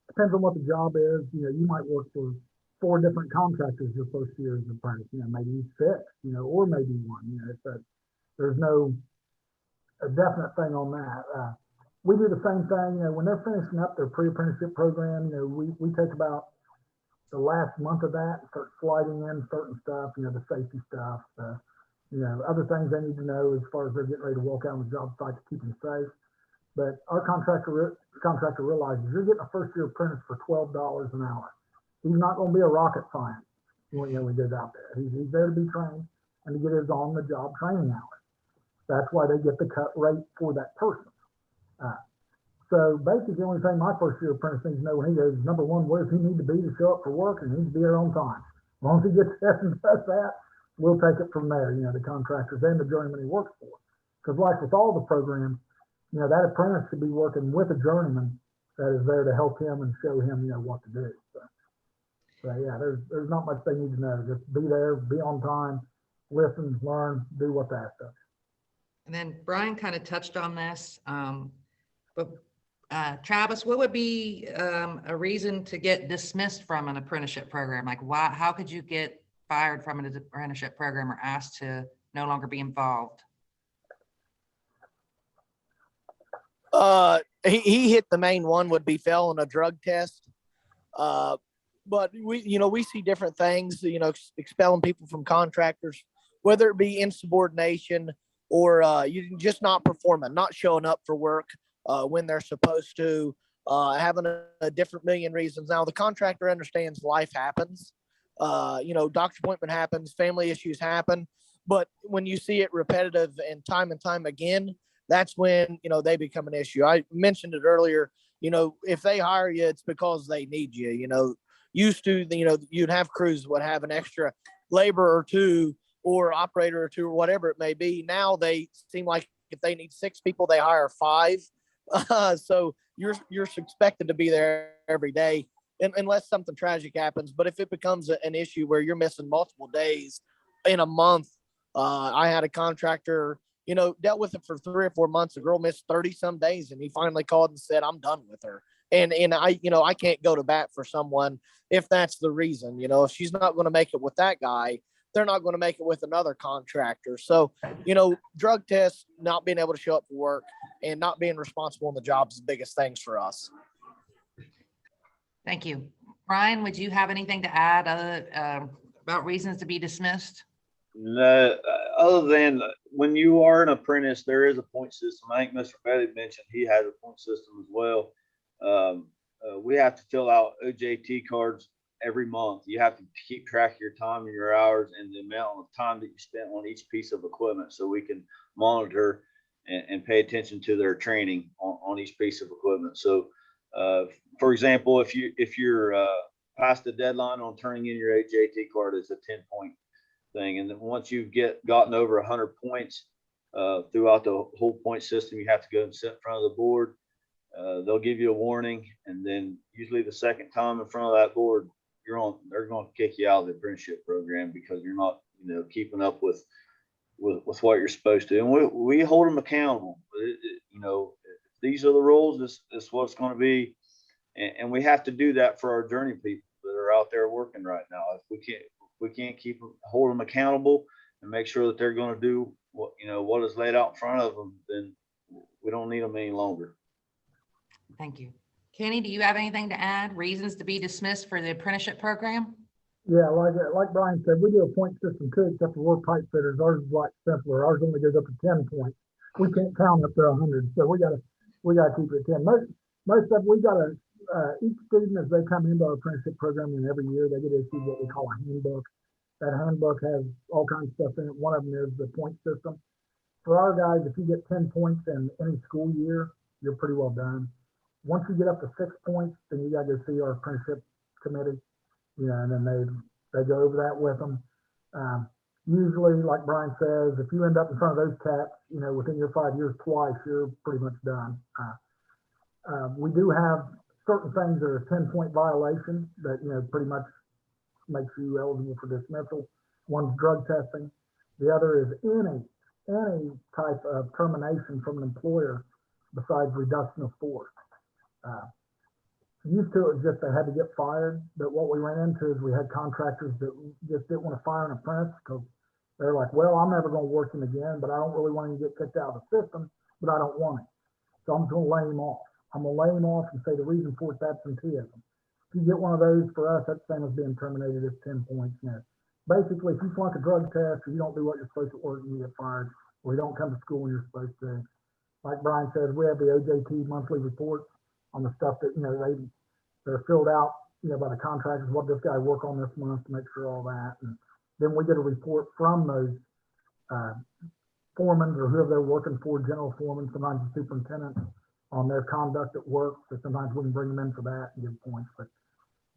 B: Depends on what the job is. You know, you might work for 4 different contractors your first year as an apprentice. You know, maybe 6, you know, or maybe 1. You know, there's no a definite thing on that. We do the same thing. You know, when they're finishing up their pre-apprenticeship program, you know, we take about the last month of that and start sliding in certain stuff, you know, the safety stuff, you know, other things they need to know as far as they're getting ready to walk out on the job site to keep them safe. But our contractor realizes you're getting a first year apprentice for $12 an hour. He's not going to be a rocket scientist when he goes out there. He's there to be trained and to get his on the job training hours. That's why they get the cut rate for that person. So basically, the only thing my first year apprentice needs to know when he goes, number one, where does he need to be to show up for work, and he needs to be there on time. As long as he gets there and does that, we'll take it from there, the contractors and the journeyman he works for. Because like with all the programs, that apprentice should be working with a journeyman that is there to help him and show him, what to do. So yeah, there's not much they need to know. Just be there, be on time, listen, learn, do what they ask us.
E: And then Brian kind of touched on this, but Travis, what would be a reason to get dismissed from an apprenticeship program? Like how could you get fired from an apprenticeship program or asked to no longer be involved?
D: He hit the main one, would be failing a drug test. But we see different things, expelling people from contractors, whether it be insubordination or you just not performing, not showing up for work when they're supposed to, having a different million reasons. Now the contractor understands life happens, doctor appointment happens, family issues happen, but when you see it repetitive and time again, that's when, they become an issue. I mentioned it earlier, if they hire you, it's because they need you. Used to, you'd have crews would have an extra laborer or two or operator or two or whatever it may be. Now they seem like if they need 6 people, they hire 5. So you're expected to be there every day unless something tragic happens. But if it becomes an issue where you're missing multiple days in a month, I had a contractor, dealt with it for 3 or 4 months. The girl missed 30 some days and he finally called and said, I'm done with her. And I can't go to bat for someone if that's the reason. If she's not going to make it with that guy, they're not going to make it with another contractor. So, drug tests, not being able to show up for work and not being responsible in the job is the biggest things for us.
E: Thank you. Brian, would you have anything to add about reasons to be dismissed?
C: No, other than when you are an apprentice, there is a point system. I think Mr. Bailey mentioned he has a point system as well. We have to fill out OJT cards every month. You have to keep track of your time and your hours and the amount of time that you spent on each piece of equipment so we can monitor and pay attention to their training on each piece of equipment. So, for example, if you're past the deadline on turning in your OJT card, it's a 10-point thing. And then once you've gotten over 100 points throughout the whole point system, you have to go and sit in front of the board. They'll give you a warning, and then usually the second time in front of that board, they're going to kick you out of the apprenticeship program because you're not, keeping up with what you're supposed to. And we hold them accountable. These are the rules. This is what it's going to be, and we have to do that for our journey people that are out there working right now. If we can't hold them accountable and make sure that they're going to do what is laid out in front of them, then we don't need them any longer.
E: Thank you. Kenny, do you have anything to add? Reasons to be dismissed for the apprenticeship program?
B: Yeah, like Brian said, we do a point system too, except for pipe fitters. Ours is like simpler. Ours only goes up to 10 points. We can't count up to 100, so we gotta keep it at 10. Most of we gotta each student as they come into our apprenticeship program, and every year they get issued what we call a handbook. That handbook has all kinds of stuff in it. One of them is the point system. For our guys, if you get 10 points in any school year, you're pretty well done. Once you get up to 6 points, then you got to go see our apprenticeship committee, and then they go over that with them. Usually, like Brian says, if you end up in front of those cats, within your 5 years twice, you're pretty much done. We do have certain things that are 10-point violations that, pretty much makes you eligible for dismissal. One's drug testing. The other is any type of termination from an employer besides reduction of force. Used to it was just they had to get fired, but what we ran into is we had contractors that just didn't want to fire an apprentice because they're like, well, I'm never going to work him again, but I don't really want him to get kicked out of the system, but I don't want him. So I'm going to lay him off. I'm going to lay him off and say the reason for it's absenteeism. If you get one of those for us, that's the same as being terminated. It's 10 points. Basically, if you flunk a drug test or you don't do what you're supposed to work, you get fired, or you don't come to school when you're supposed to. Like Brian says, we have the OJT monthly reports on the stuff that, they're filled out, by the contractors, what this guy work on this month to make sure all that. And then we get a report from those foremen or whoever they're working for, general foreman, sometimes the superintendent, on their conduct at work. So sometimes we can bring them in for that and give points. But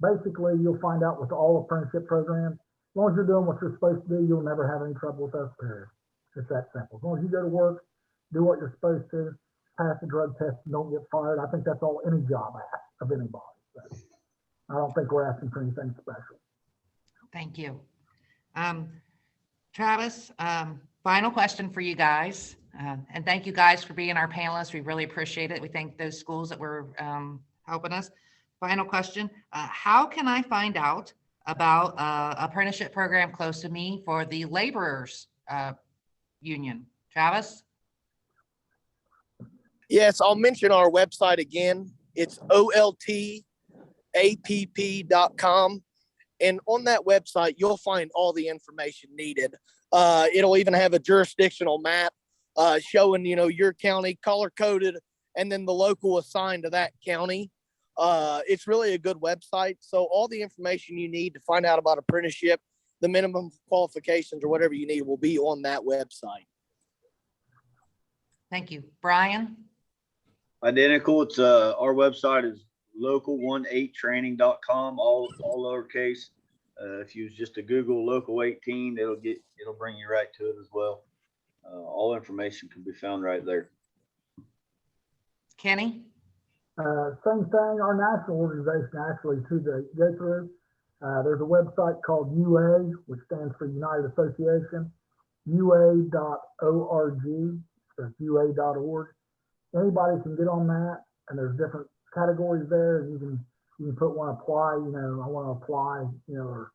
B: basically, you'll find out with all apprenticeship programs, as long as you're doing what you're supposed to do, you'll never have any trouble with those periods. It's that simple. As long as you go to work, do what you're supposed to, pass the drug test, and don't get fired. I think that's all any job asks of anybody. So I don't think we're asking for anything special.
E: Thank you. Travis, final question for you guys. And thank you guys for being our panelists. We really appreciate it. We thank those schools that were helping us. Final question, how can I find out about apprenticeship program close to me for the laborers union? Travis?
D: Yes, I'll mention our website again. It's oltapp.com. And on that website, you'll find all the information needed. It'll even have a jurisdictional map showing, your county color coded and then the local assigned to that county. It's really a good website. So all the information you need to find out about apprenticeship, the minimum qualifications or whatever you need will be on that website.
E: Thank you. Brian?
C: Identical. It's our website is local18training.com, all lowercase. If you use just a Google local 18, it'll bring you right to it as well. All information can be found right there.
E: Kenny?
B: Same thing, our national organization actually to go through. There's a website called UA, which stands for United Association, ua.org, so it's ua.org. Anybody can get on that, and there's different categories there, and you can put one apply, I want to apply, or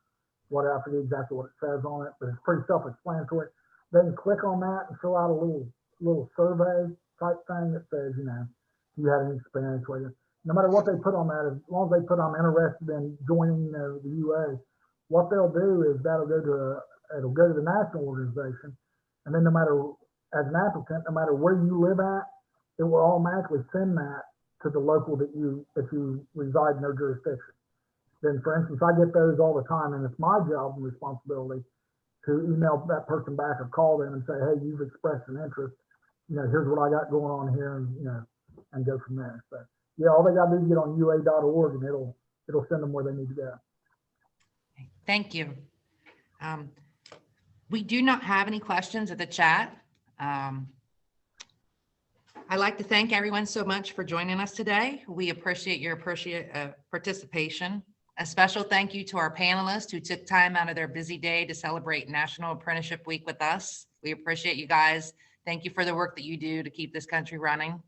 B: whatever. I forget exactly what it says on it, but it's pretty self-explanatory. Then click on that and fill out a little survey type thing that says, do you have any experience with it? No matter what they put on that, as long as they put I'm interested in joining, the UA, what they'll do is it'll go to the national organization, and then no matter, as an applicant, no matter where you live at, it will automatically send that to the local that you reside in their jurisdiction. Then, for instance, I get those all the time, and it's my job and responsibility to email that person back or call them and say, hey, you've expressed an interest. Here's what I got going on here, and go from there. So, yeah, all they got to do is get on ua.org, and it'll send them where they need to go.
E: Thank you. We do not have any questions at the chat. I'd like to thank everyone so much for joining us today. We appreciate your participation. A special thank you to our panelists who took time out of their busy day to celebrate National Apprenticeship Week with us. We appreciate you guys. Thank you for the work that you do to keep this country running.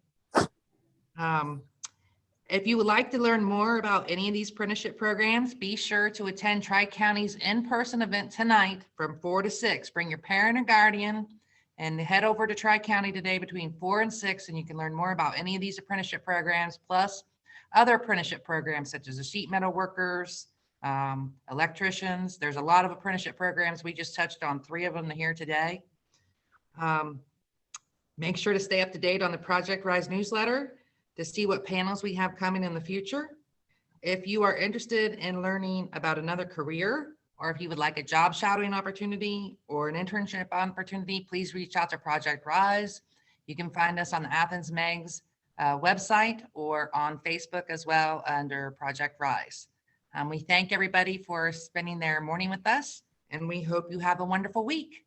E: If you would like to learn more about any of these apprenticeship programs, be sure to attend Tri-County's in-person event tonight from 4 to 6. Bring your parent or guardian and head over to Tri-County today between 4 and 6, and you can learn more about any of these apprenticeship programs, plus other apprenticeship programs such as the sheet metal workers, electricians. There's a lot of apprenticeship programs. We just touched on 3 of them here today. Make sure to stay up to date on the ProjectRISE newsletter to see what panels we have coming in the future. If you are interested in learning about another career, or if you would like a job shadowing opportunity or an internship opportunity, please reach out to ProjectRISE. You can find us on the Athens Megs website or on Facebook as well under ProjectRISE. We thank everybody for spending their morning with us, and we hope you have a wonderful week.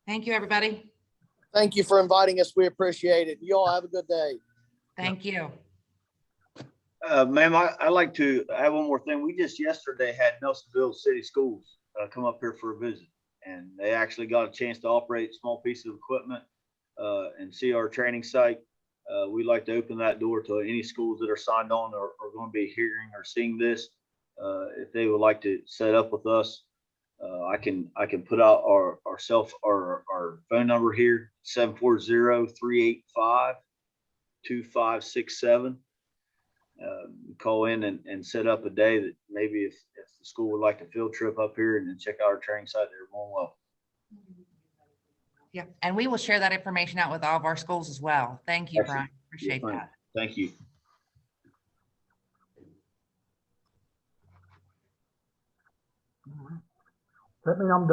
E: Thank you, everybody.
D: Thank you for inviting us. We appreciate it. You all have a good day.
E: Thank you.
C: Ma'am, I'd like to add one more thing. We just yesterday had Nelsonville City Schools come up here for a visit, and they actually got a chance to operate a small piece of equipment and see our training site. We'd like to open that door to any schools that are signed on or are going to be hearing or seeing this. If they would like to set up with us, I can put out our phone number here, 740-385-2567. Call in and set up a day that maybe if the school would like a field trip up here and then check out our training site, they're more welcome.
E: Yeah, and we will share that information out with all of our schools as well. Thank you, Brian. Appreciate that.
C: Thank you.
B: Let me, I'm done.